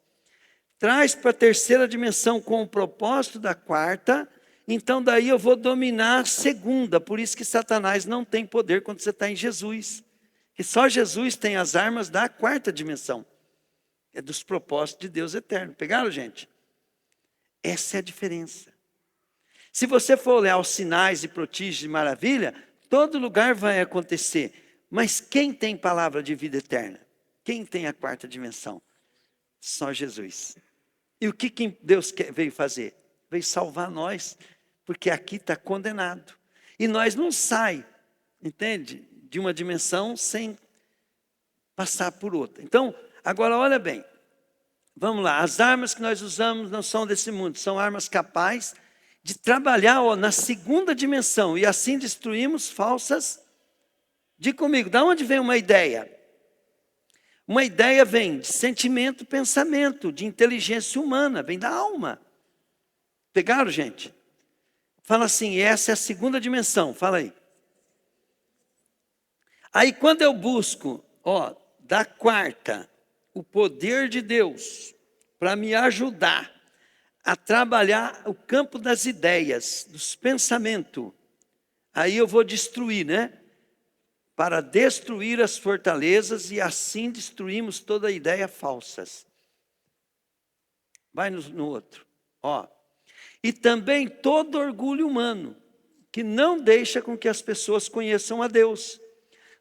traz para a terceira dimensão com o propósito da quarta, então daí eu vou dominar a segunda. Por isso que Satanás não tem poder quando você está em Jesus. Que só Jesus tem as armas da quarta dimensão. É dos propósitos de Deus eterno. Pegaram, gente? Essa é a diferença. Se você for olhar os sinais e prodígios de maravilha, todo lugar vai acontecer. Mas quem tem palavra de vida eterna? Quem tem a quarta dimensão? Só Jesus. E o que Deus veio fazer? Veio salvar nós, porque aqui está condenado. E nós não sai, entende? De uma dimensão sem passar por outra. Então, agora olha bem. Vamos lá, as armas que nós usamos não são desse mundo, são armas capazes de trabalhar na segunda dimensão, e assim destruímos falsas. Diga comigo, da onde vem uma ideia? Uma ideia vem de sentimento, pensamento, de inteligência humana, vem da alma. Pegaram, gente? Fala assim, essa é a segunda dimensão, fala aí. Aí quando eu busco, da quarta, o poder de Deus para me ajudar a trabalhar o campo das ideias, dos pensamentos, aí eu vou destruir, né? Para destruir as fortalezas, e assim destruímos toda ideia falsas. Vai no outro. E também todo orgulho humano, que não deixa com que as pessoas conheçam a Deus.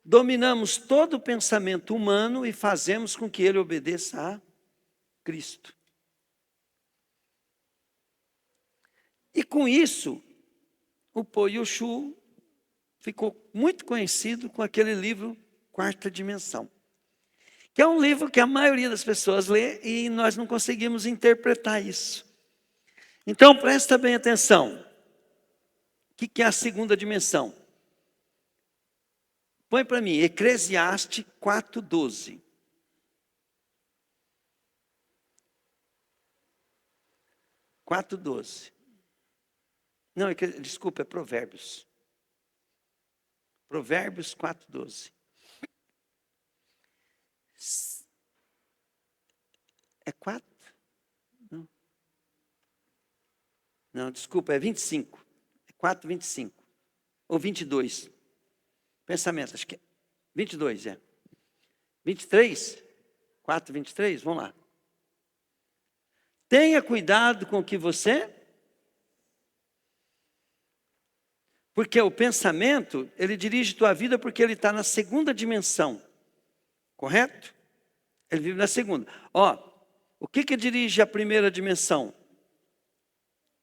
Dominamos todo o pensamento humano e fazemos com que ele obedeça a Cristo. E com isso, o Po Yoshu ficou muito conhecido com aquele livro Quarta Dimensão, que é um livro que a maioria das pessoas lê e nós não conseguimos interpretar isso. Então, presta bem atenção. O que é a segunda dimensão? Põe para mim, Eclesiastes 4:12. Não, desculpa, é Provérbios. Provérbios 4:12. É 4? Não, desculpa, é 25. É 4:25. Ou 22. Pensamento, acho que é 22, é. 23? 4:23, vamos lá. Tenha cuidado com o que você... Porque o pensamento, ele dirige tua vida porque ele está na segunda dimensão. Correto? Ele vive na segunda. O que dirige a primeira dimensão?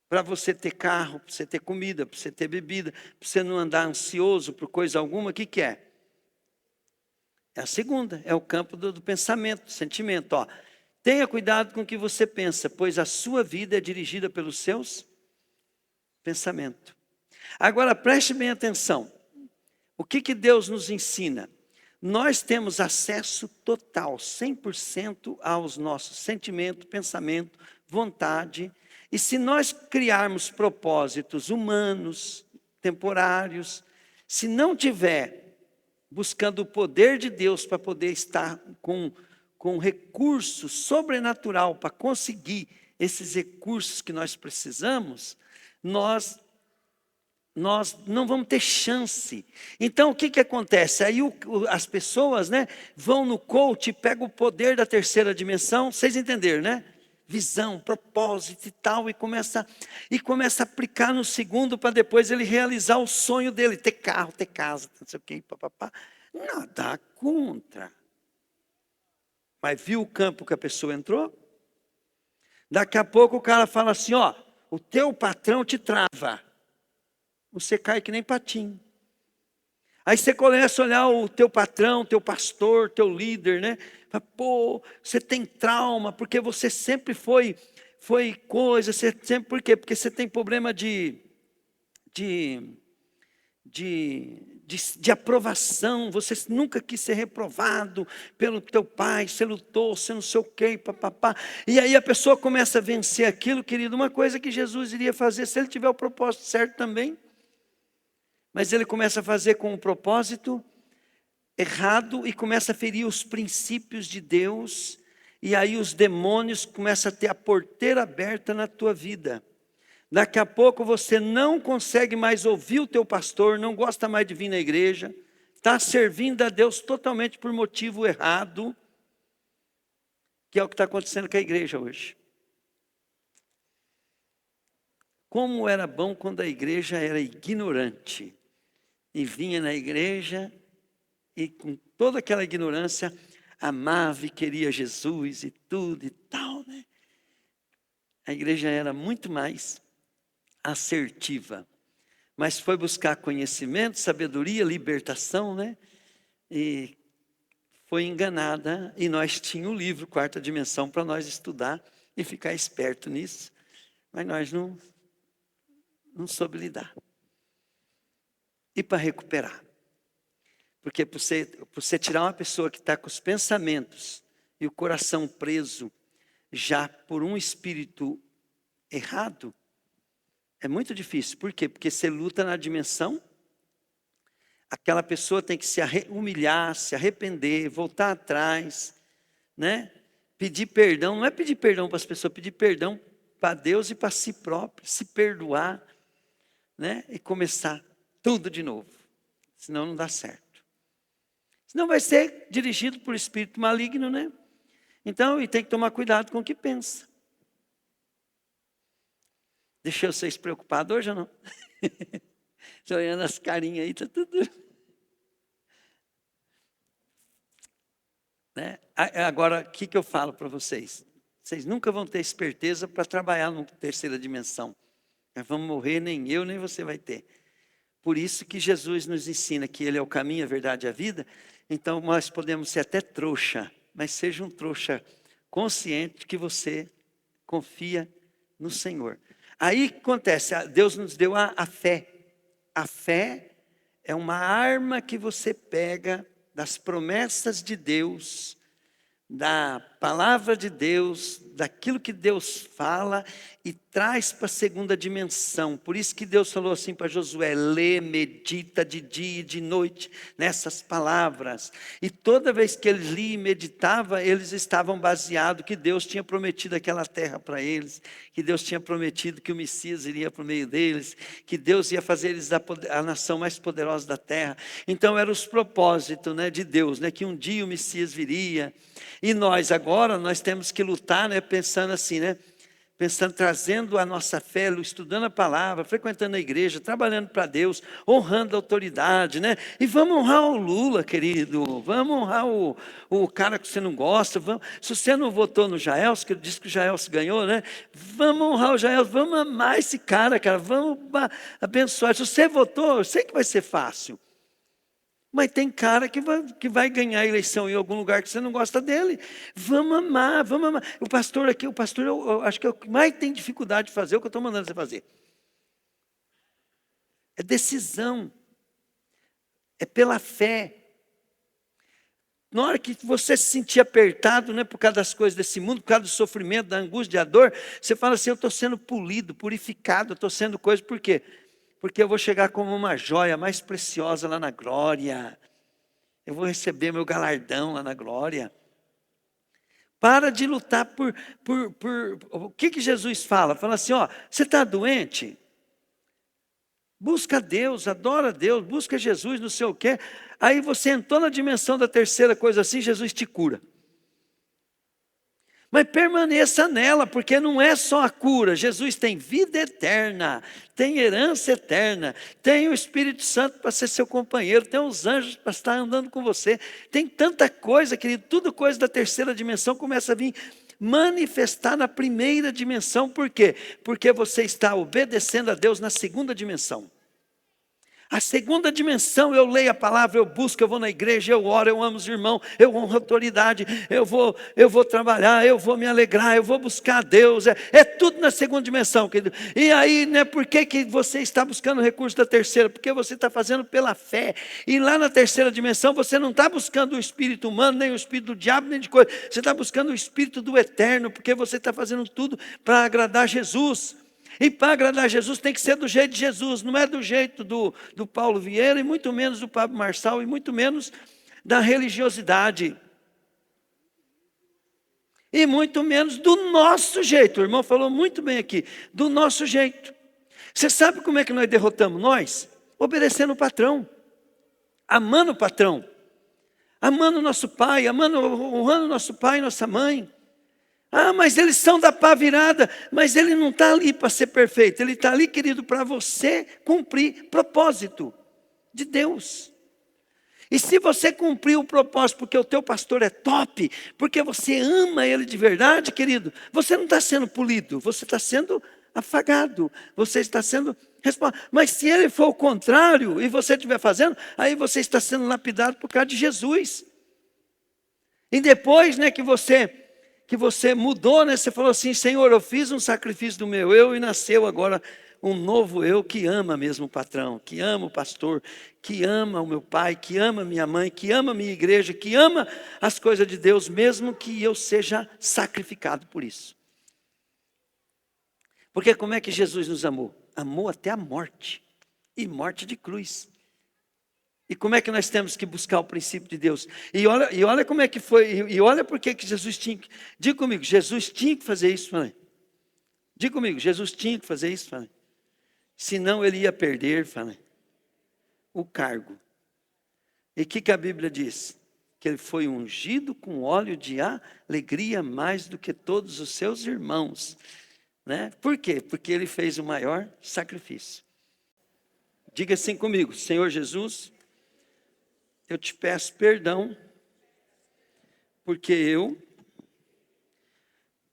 Para você ter carro, para você ter comida, para você ter bebida, para você não andar ansioso por coisa alguma, o que é? É a segunda, é o campo do pensamento, do sentimento. Tenha cuidado com o que você pensa, pois a sua vida é dirigida pelos seus pensamentos. Agora preste bem atenção. O que Deus nos ensina? Nós temos acesso total, 100% aos nossos sentimentos, pensamento, vontade. E se nós criarmos propósitos humanos, temporários, se não tiver buscando o poder de Deus para poder estar com recurso sobrenatural para conseguir esses recursos que nós precisamos, nós não vamos ter chance. Então, o que acontece? Aí as pessoas, né, vão no coach, pegam o poder da terceira dimensão, vocês entenderam, né? Visão, propósito e tal, e começa a aplicar no segundo para depois ele realizar o sonho dele, ter carro, ter casa, não sei o que, papapá. Nada contra. Mas viu o campo que a pessoa entrou? Daqui a pouco o cara fala assim, o teu patrão te trava. Você cai que nem patinho. Aí você começa a olhar o teu patrão, teu pastor, teu líder, né? Fala, pô, você tem trauma, porque você sempre foi coisa, você sempre, por quê? Porque você tem problema de aprovação, você nunca quis ser reprovado pelo teu pai, você lutou, você não sei o quê, papapá. E aí a pessoa começa a vencer aquilo, querido, uma coisa que Jesus iria fazer, se ele tiver o propósito certo também. Mas ele começa a fazer com o propósito errado e começa a ferir os princípios de Deus. E aí os demônios começam a ter a porteira aberta na tua vida. Daqui a pouco você não consegue mais ouvir o teu pastor, não gosta mais de vir na igreja, está servindo a Deus totalmente por motivo errado, que é o que está acontecendo com a igreja hoje. Como era bom quando a igreja era ignorante, e vinha na igreja, e com toda aquela ignorância, amava e queria Jesus e tudo e tal, né? A igreja era muito mais assertiva, mas foi buscar conhecimento, sabedoria, libertação, né? E foi enganada, e nós tínhamos o livro Quarta Dimensão para nós estudar e ficar esperto nisso, mas nós não soube lidar. E para recuperar, porque para você tirar uma pessoa que está com os pensamentos e o coração preso já por um espírito errado, é muito difícil. Por quê? Porque você luta na dimensão, aquela pessoa tem que se humilhar, se arrepender, voltar atrás, né? Pedir perdão, não é pedir perdão para as pessoas, pedir perdão para Deus e para si próprio, se perdoar, né? E começar tudo de novo, senão não dá certo. Senão vai ser dirigido por espírito maligno, né? Então, e tem que tomar cuidado com o que pensa. Deixei vocês preocupados hoje ou não? Estou olhando as carinhas aí, está tudo. Né? Agora, o que eu falo para vocês? Vocês nunca vão ter esperteza para trabalhar numa terceira dimensão. Nós vamos morrer, nem eu, nem você vai ter. Por isso que Jesus nos ensina que Ele é o caminho, a verdade e a vida. Então, nós podemos ser até trouxa, mas seja um trouxa consciente que você confia no Senhor. Aí o que acontece? Deus nos deu a fé. A fé é uma arma que você pega das promessas de Deus, da palavra de Deus, daquilo que Deus fala e traz para a segunda dimensão. Por isso que Deus falou assim para Josué: lê, medita de dia e de noite nessas palavras. E toda vez que eles liam e meditavam, eles estavam baseados que Deus tinha prometido aquela terra para eles, que Deus tinha prometido que o Messias iria para o meio deles, que Deus ia fazer eles a nação mais poderosa da terra. Então eram os propósitos, né, de Deus, né, que um dia o Messias viria. E nós agora, nós temos que lutar, né, pensando assim, né? Pensando, trazendo a nossa fé, estudando a palavra, frequentando a igreja, trabalhando para Deus, honrando a autoridade, né? E vamos honrar o Lula, querido. Vamos honrar o cara que você não gosta. Vamos, se você não votou no Jaelso, que disse que o Jaelso ganhou, né? Vamos honrar o Jaelso, vamos amar esse cara, vamos abençoar. Se você votou, eu sei que vai ser fácil. Mas tem cara que vai ganhar a eleição em algum lugar que você não gosta dele. Vamos amar, vamos amar. O pastor aqui, eu acho que é o que mais tem dificuldade de fazer, o que eu estou mandando você fazer. É decisão. É pela fé. Na hora que você se sentir apertado, né, por causa das coisas desse mundo, por causa do sofrimento, da angústia, da dor, você fala assim: eu estou sendo polido, purificado, eu estou sendo coisa, por quê? Porque eu vou chegar como uma joia mais preciosa lá na glória. Eu vou receber meu galardão lá na glória. Para de lutar por o que Jesus fala? Fala assim, ó, você está doente? Busca Deus, adora Deus, busca Jesus, não sei o quê. Aí você entrou na dimensão da terceira coisa assim, Jesus te cura. Mas permaneça nela, porque não é só a cura. Jesus tem vida eterna, tem herança eterna, tem o Espírito Santo para ser seu companheiro, tem os anjos para estar andando com você. Tem tanta coisa, querido, tudo coisa da terceira dimensão começa a vir manifestar na primeira dimensão. Por quê? Porque você está obedecendo a Deus na segunda dimensão. A segunda dimensão, eu leio a palavra, eu busco, eu vou na igreja, eu oro, eu amo os irmãos, eu honro a autoridade, eu vou trabalhar, eu vou me alegrar, eu vou buscar a Deus. É tudo na segunda dimensão, querido. E aí, né, por que você está buscando o recurso da terceira? Porque você está fazendo pela fé. E lá na terceira dimensão, você não está buscando o espírito humano, nem o espírito do diabo, nem de coisa. Você está buscando o espírito do eterno, porque você está fazendo tudo para agradar Jesus. E para agradar Jesus tem que ser do jeito de Jesus, não é do jeito do Paulo Vieira, e muito menos do Pablo Marçal, e muito menos da religiosidade. E muito menos do nosso jeito. O irmão falou muito bem aqui, do nosso jeito. Você sabe como é que nós derrotamos nós? Obedecendo o patrão, amando o patrão, amando o nosso pai, honrando nosso pai e nossa mãe. Ah, mas eles são da pá virada. Mas ele não está ali para ser perfeito. Ele está ali, querido, para você cumprir propósito de Deus. E se você cumprir o propósito porque o teu pastor é top, porque você ama ele de verdade, querido, você não está sendo polido, você está sendo afagado, você está sendo responsável. Mas se ele for o contrário e você estiver fazendo, aí você está sendo lapidado por causa de Jesus. E depois, né, que você mudou, né? Você falou assim, Senhor, eu fiz um sacrifício do meu eu e nasceu agora um novo eu que ama mesmo o patrão, que ama o pastor, que ama o meu pai, que ama minha mãe, que ama a minha igreja, que ama as coisas de Deus, mesmo que eu seja sacrificado por isso. Porque como é que Jesus nos amou? Amou até a morte, e morte de cruz. E como é que nós temos que buscar o princípio de Deus? E olha como é que foi, e olha por que Jesus tinha que... Diga comigo, Jesus tinha que fazer isso, falei. Diga comigo, Jesus tinha que fazer isso, falei. Senão ele ia perder, falei, o cargo. E o que a Bíblia diz? Que ele foi ungido com óleo de alegria mais do que todos os seus irmãos. Né? Por quê? Porque ele fez o maior sacrifício. Diga assim comigo, Senhor Jesus, eu te peço perdão, porque eu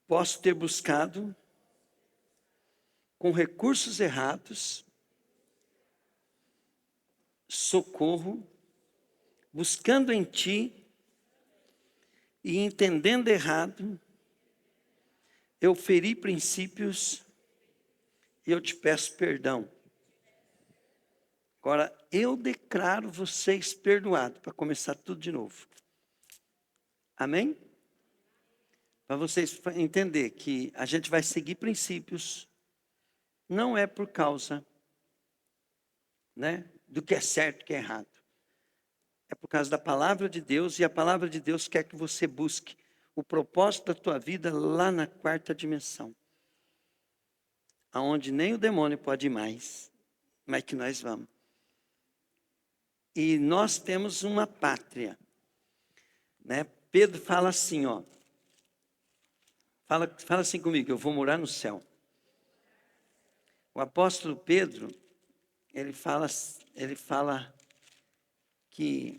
posso ter buscado com recursos errados socorro, buscando em ti e entendendo errado, eu feri princípios e eu te peço perdão. Agora, eu declaro vocês perdoados, para começar tudo de novo. Amém? Para vocês entenderem que a gente vai seguir princípios, não é por causa, né, do que é certo e que é errado. É por causa da palavra de Deus, e a palavra de Deus quer que você busque o propósito da tua vida lá na quarta dimensão. Aonde nem o demônio pode ir mais, mas que nós vamos. E nós temos uma pátria, né? Pedro fala assim, ó. Fala assim comigo, eu vou morar no céu. O apóstolo Pedro, ele fala que...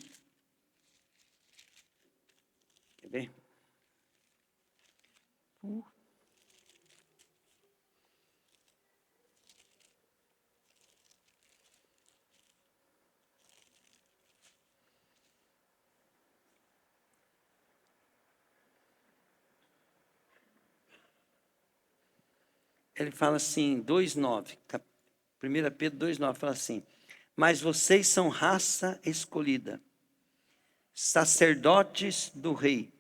Quer ver? Ele fala assim, 2,9, 1 Pedro 2,9, fala assim, mas vocês são raça escolhida, sacerdotes do rei,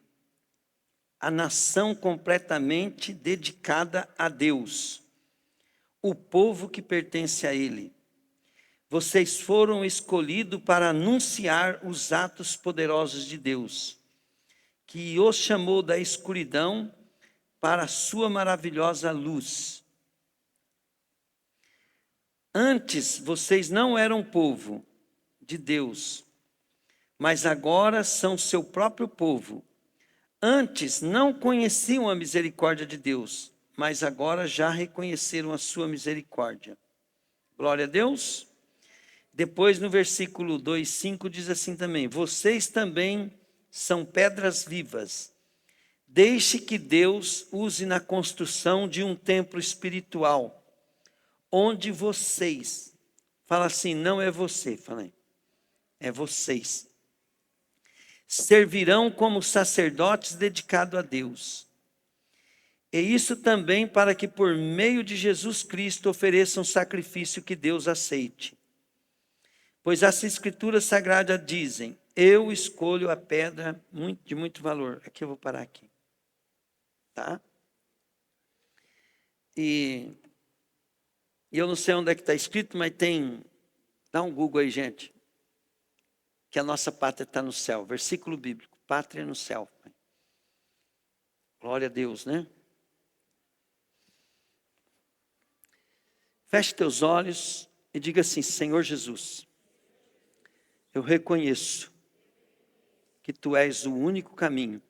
a nação completamente dedicada a Deus, o povo que pertence a Ele. Vocês foram escolhidos para anunciar os atos poderosos de Deus, que os chamou da escuridão para a sua maravilhosa luz. Antes vocês não eram povo de Deus, mas agora são seu próprio povo. Antes não conheciam a misericórdia de Deus, mas agora já reconheceram a sua misericórdia. Glória a Deus. Depois no versículo 2,5 diz assim também, vocês também são pedras vivas. Deixe que Deus use na construção de um templo espiritual, onde vocês Fala assim, não é você, falei. É vocês. Servirão como sacerdotes dedicados a Deus. E isso também para que por meio de Jesus Cristo ofereçam sacrifício que Deus aceite. Pois as escrituras sagradas dizem, eu escolho a pedra de muito valor. Aqui eu vou parar aqui. Tá? E eu não sei onde é que está escrito, mas tem... Dá um Google aí, gente. Que a nossa pátria está no céu. Versículo bíblico. Pátria no céu. Glória a Deus, né? Feche teus olhos e diga assim, Senhor Jesus, eu reconheço que Tu és o único caminho,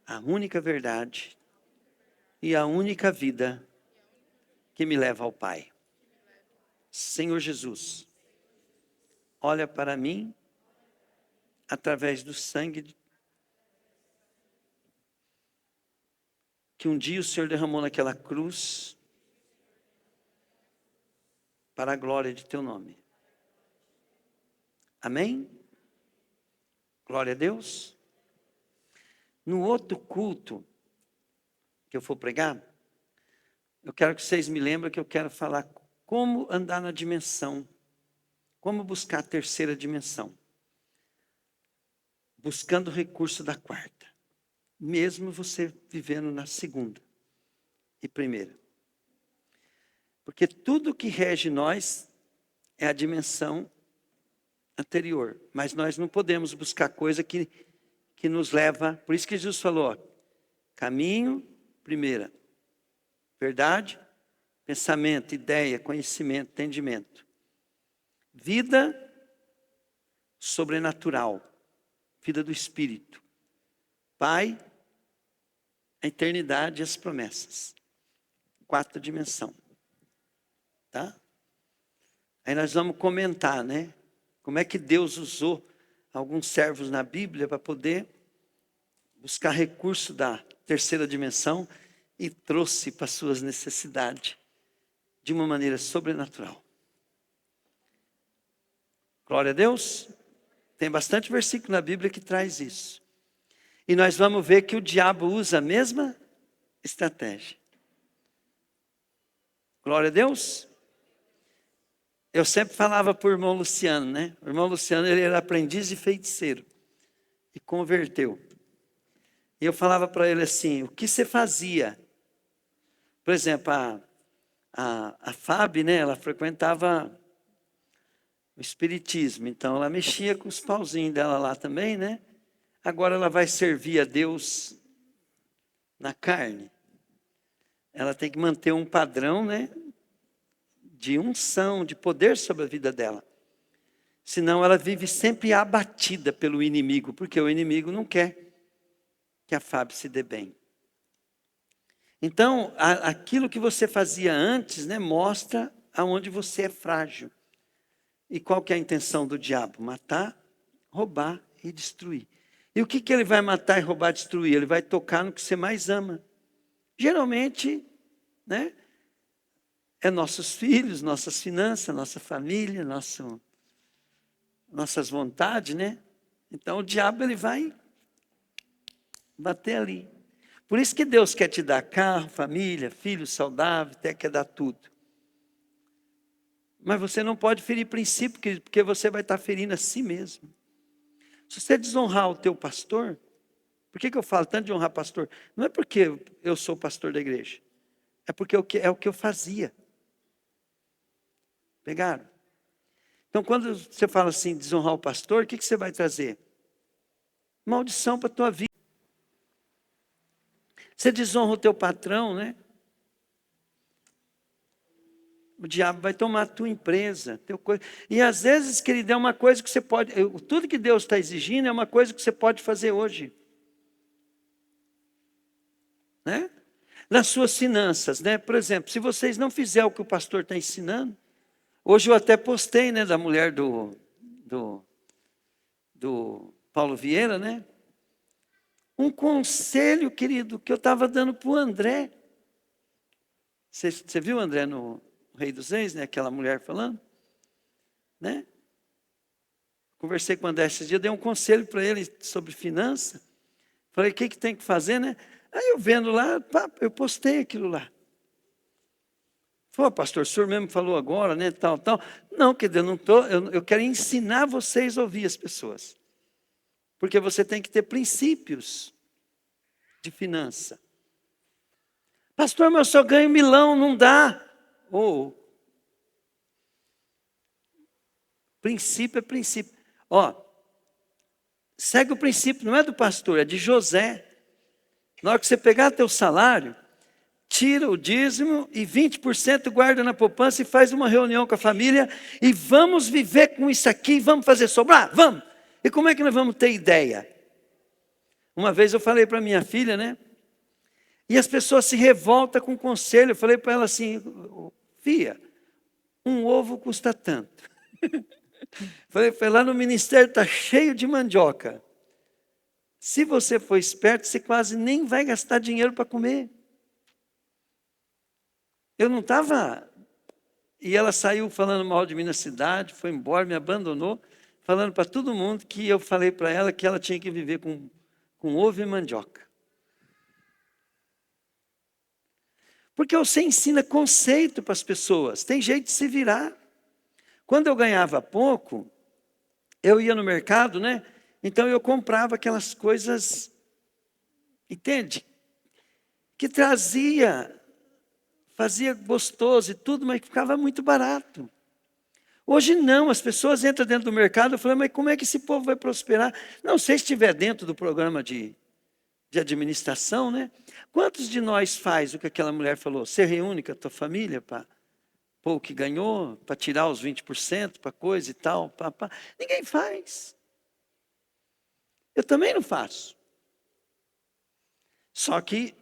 a única verdade e a única vida que me leva ao Pai. Senhor Jesus, olha para mim através do sangue que um dia o Senhor derramou naquela cruz para a glória de Teu nome. Amém? Glória a Deus. No outro culto que eu for pregar, eu quero que vocês me lembrem que eu quero falar como andar na dimensão, como buscar a terceira dimensão. Buscando o recurso da quarta, mesmo você vivendo na segunda e primeira. Porque tudo que rege nós é a dimensão anterior. Mas nós não podemos buscar coisa que nos leva... Por isso que Jesus falou, ó, caminho, primeira. Verdade, pensamento, ideia, conhecimento, entendimento. Vida sobrenatural. Vida do Espírito. Pai, a eternidade e as promessas. Quarta dimensão. Tá? Aí nós vamos comentar, né? Como é que Deus usou alguns servos na Bíblia para poder buscar recurso da terceira dimensão e trouxe para suas necessidades de uma maneira sobrenatural. Glória a Deus. Tem bastante versículo na Bíblia que traz isso. E nós vamos ver que o diabo usa a mesma estratégia. Glória a Deus. Eu sempre falava para o irmão Luciano, né? O irmão Luciano, ele era aprendiz de feiticeiro. E converteu. E eu falava para ele assim, o que você fazia? Por exemplo, a Fábio, né? Ela frequentava o espiritismo. Então, ela mexia com os pauzinhos dela lá também, né? Agora ela vai servir a Deus na carne. Ela tem que manter um padrão, né? De unção, de poder sobre a vida dela. Senão ela vive sempre abatida pelo inimigo, porque o inimigo não quer que a Fábio se dê bem. Então, aquilo que você fazia antes, né, mostra aonde você é frágil. E qual que é a intenção do diabo? Matar, roubar e destruir. E o que ele vai matar e roubar e destruir? Ele vai tocar no que você mais ama. Geralmente, né? É nossos filhos, nossas finanças, nossa família, nossas vontades, né? Então o diabo ele vai bater ali. Por isso que Deus quer te dar carro, família, filho saudável, até quer dar tudo. Mas você não pode ferir princípio, porque você vai estar ferindo a si mesmo. Se você desonrar o teu pastor, por que eu falo tanto de honrar pastor? Não é porque eu sou pastor da igreja, é porque é o que eu fazia. Pegaram? Então, quando você fala assim, desonrar o pastor, o que você vai trazer? Maldição para a tua vida. Você desonra o teu patrão, né? O diabo vai tomar a tua empresa, teu coisa. E às vezes, querido, é uma coisa que você pode... Tudo que Deus está exigindo é uma coisa que você pode fazer hoje. Né? Nas suas finanças, né? Por exemplo, se vocês não fizerem o que o pastor está ensinando, hoje eu até postei, né, da mulher do Paulo Vieira, né? Um conselho, querido, que eu estava dando para o André. Você viu, André, no Rei dos Reis, né? Aquela mulher falando, né? Conversei com o André esses dias, dei um conselho para ele sobre finança. Falei, o que tem que fazer, né? Aí eu vendo lá, eu postei aquilo lá. Falei, pastor, o senhor mesmo falou agora, né? Tal. Não, quer dizer, eu quero ensinar vocês a ouvir as pessoas. Porque você tem que ter princípios de finança. Pastor, mas eu só ganho milão, não dá. Princípio é princípio. Segue o princípio, não é do pastor, é de José. Na hora que você pegar teu salário, tira o dízimo e 20% guarda na poupança e faz uma reunião com a família e vamos viver com isso aqui, vamos fazer sobrar? Vamos! E como é que nós vamos ter ideia? Uma vez eu falei para minha filha, né? E as pessoas se revoltam com o conselho. Eu falei para ela assim, filha, um ovo custa tanto. Falei, lá no ministério está cheio de mandioca. Se você for esperto, você quase nem vai gastar dinheiro para comer. Eu não estava... E ela saiu falando mal de mim na cidade, foi embora, me abandonou, falando para todo mundo que eu falei para ela que ela tinha que viver com ovo e mandioca. Porque você ensina conceito para as pessoas, tem jeito de se virar. Quando eu ganhava pouco, eu ia no mercado, né? Então eu comprava aquelas coisas, entende? Que fazia gostoso e tudo, mas ficava muito barato. Hoje não, as pessoas entram dentro do mercado e falam, mas como é que esse povo vai prosperar? Não, se estiver dentro do programa de administração, né? Quantos de nós faz o que aquela mulher falou? Você reúne com a tua família para pôr o que ganhou, para tirar os 20%, para coisa e tal. Ninguém faz. Eu também não faço. Só que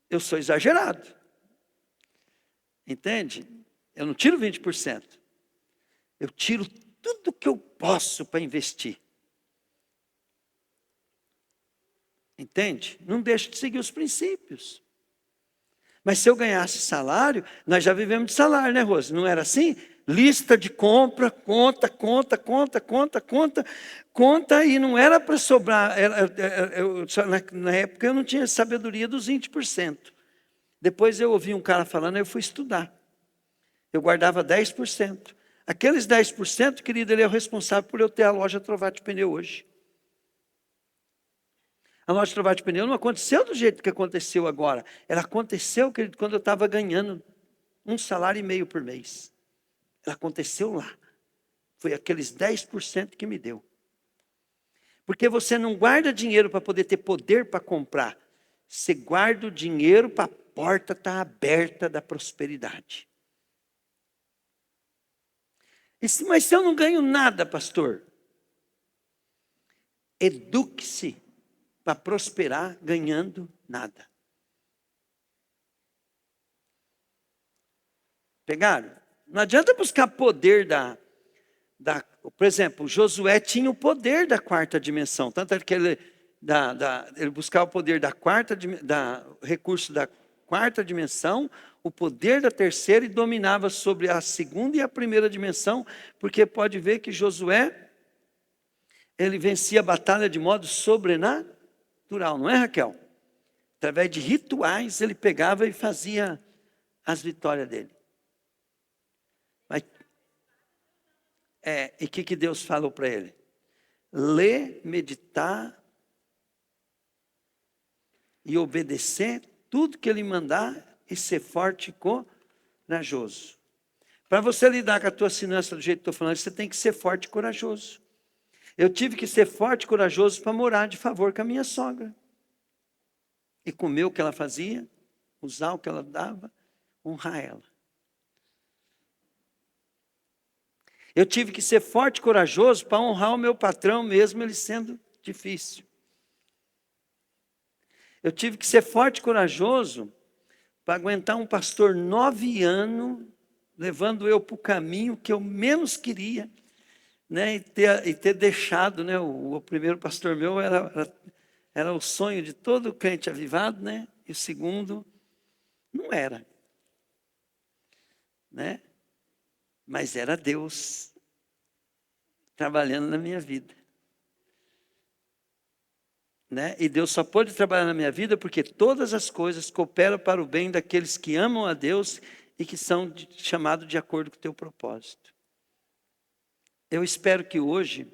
eu sou exagerado. Entende? Eu não tiro 20%. Eu tiro tudo que eu posso para investir. Entende? Não deixo de seguir os princípios. Mas se eu ganhasse salário, nós já vivemos de salário, né, Rose? Não era assim? Lista de compra, conta, e não era para sobrar. Na época eu não tinha sabedoria dos 20%. Depois eu ouvi um cara falando, eu fui estudar. Eu guardava 10%. Aqueles 10%, querido, ele é o responsável por eu ter a loja Trovati Pneu hoje. A loja Trovati Pneu não aconteceu do jeito que aconteceu agora. Ela aconteceu, querido, quando eu estava ganhando um salário e meio por mês. Ela aconteceu lá. Foi aqueles 10% que me deu. Porque você não guarda dinheiro para poder ter poder para comprar. Você guarda o dinheiro para a porta estar aberta da prosperidade. Mas se eu não ganho nada, pastor, eduque-se para prosperar ganhando nada. Pegaram? Não adianta buscar poder por exemplo, Josué tinha o poder da quarta dimensão, tanto é que ele buscava o poder recurso da quarta dimensão, o poder da terceira e dominava sobre a segunda e a primeira dimensão, porque pode ver que Josué, ele vencia a batalha de modo sobrenatural, não é, Raquel? Através de rituais, ele pegava e fazia as vitórias dele. E o que Deus falou para ele? Ler, meditar e obedecer tudo que ele mandar e ser forte e corajoso. Para você lidar com a tua finança do jeito que estou falando, você tem que ser forte e corajoso. Eu tive que ser forte e corajoso para morar de favor com a minha sogra. E comer o que ela fazia, usar o que ela dava, honrar ela. Eu tive que ser forte e corajoso para honrar o meu patrão, mesmo ele sendo difícil. Eu tive que ser forte e corajoso para aguentar um pastor 9 anos, levando eu para o caminho que eu menos queria, né? E ter deixado, né? O primeiro pastor meu era o sonho de todo crente avivado, né? E o segundo não era. né? Mas era Deus trabalhando na minha vida. Né? E Deus só pode trabalhar na minha vida porque todas as coisas cooperam para o bem daqueles que amam a Deus e que são chamados de acordo com o teu propósito. Eu espero que hoje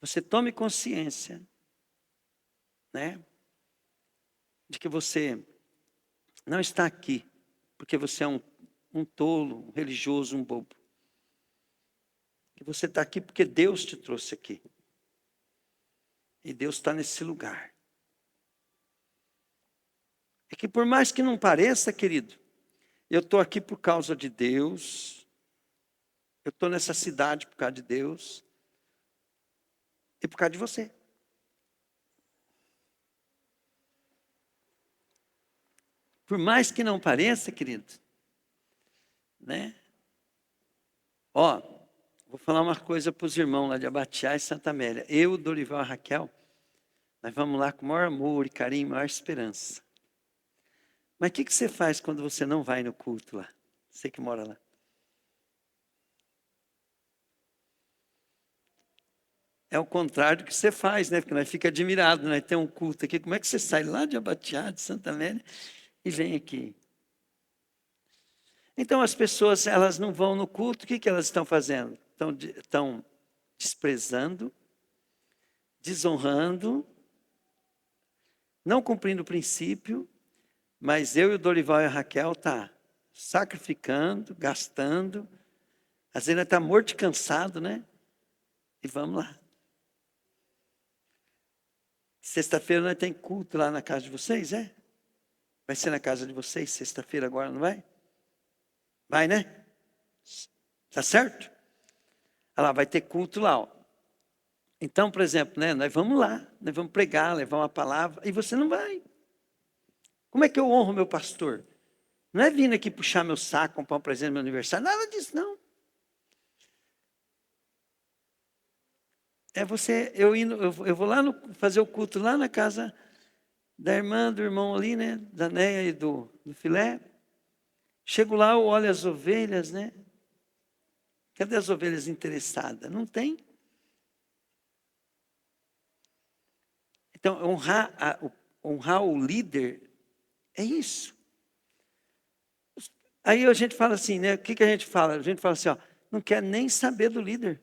você tome consciência, né, de que você não está aqui porque você é um tolo, um religioso, um bobo. Que você está aqui porque Deus te trouxe aqui. E Deus está nesse lugar. É que por mais que não pareça, querido, eu estou aqui por causa de Deus. Eu estou nessa cidade por causa de Deus. E por causa de você. Por mais que não pareça, querido, né? Ó, vou falar uma coisa para os irmãos lá de Abatiá e Santa Amélia. Eu, Dorival e Raquel, nós vamos lá com o maior amor e carinho, maior esperança. Mas o que você faz quando você não vai no culto lá? Você que mora lá. É o contrário do que você faz, né? Porque nós fica admirado, nós temos um culto aqui. Como é que você sai lá de Abatiá, de Santa Amélia, e vem aqui? Então as pessoas, elas não vão no culto, o que elas estão fazendo? Estão desprezando, desonrando, não cumprindo o princípio, mas eu e o Dorival e a Raquel tá sacrificando, gastando, às vezes está morto e cansado, né? E vamos lá. Sexta-feira nós tem culto lá na casa de vocês, é? Vai ser na casa de vocês, sexta-feira agora, não vai? Vai, né? Tá certo? Olha lá, vai ter culto lá, ó. Então, por exemplo, né, nós vamos lá, nós vamos pregar, levar uma palavra, e você não vai. Como é que eu honro meu pastor? Não é vindo aqui puxar meu saco, comprar um presente no meu aniversário, nada disso, não. É você, eu vou lá fazer o culto lá na casa da irmã, do irmão ali, né? Da Neia e do Filé. Chego lá, eu olho as ovelhas, né? Cadê as ovelhas interessadas? Não tem. Então, honrar o líder é isso. Aí a gente fala assim, né? O que a gente fala? A gente fala assim, ó, não quer nem saber do líder.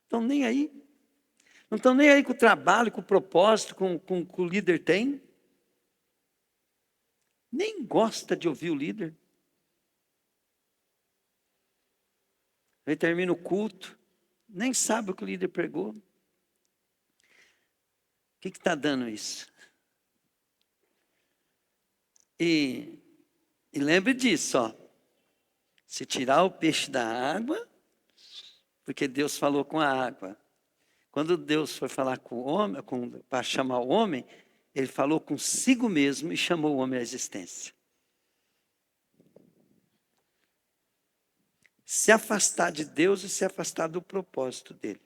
Estão nem aí. Não estão nem aí com o trabalho, com o propósito, com que o líder tem. Nem gosta de ouvir o líder. Aí termina o culto, nem sabe o que o líder pregou. O que está dando isso? E lembre disso, ó. Se tirar o peixe da água, porque Deus falou com a água. Quando Deus foi falar com o homem, para chamar o homem, ele falou consigo mesmo e chamou o homem à existência. Se afastar de Deus e se afastar do propósito dele.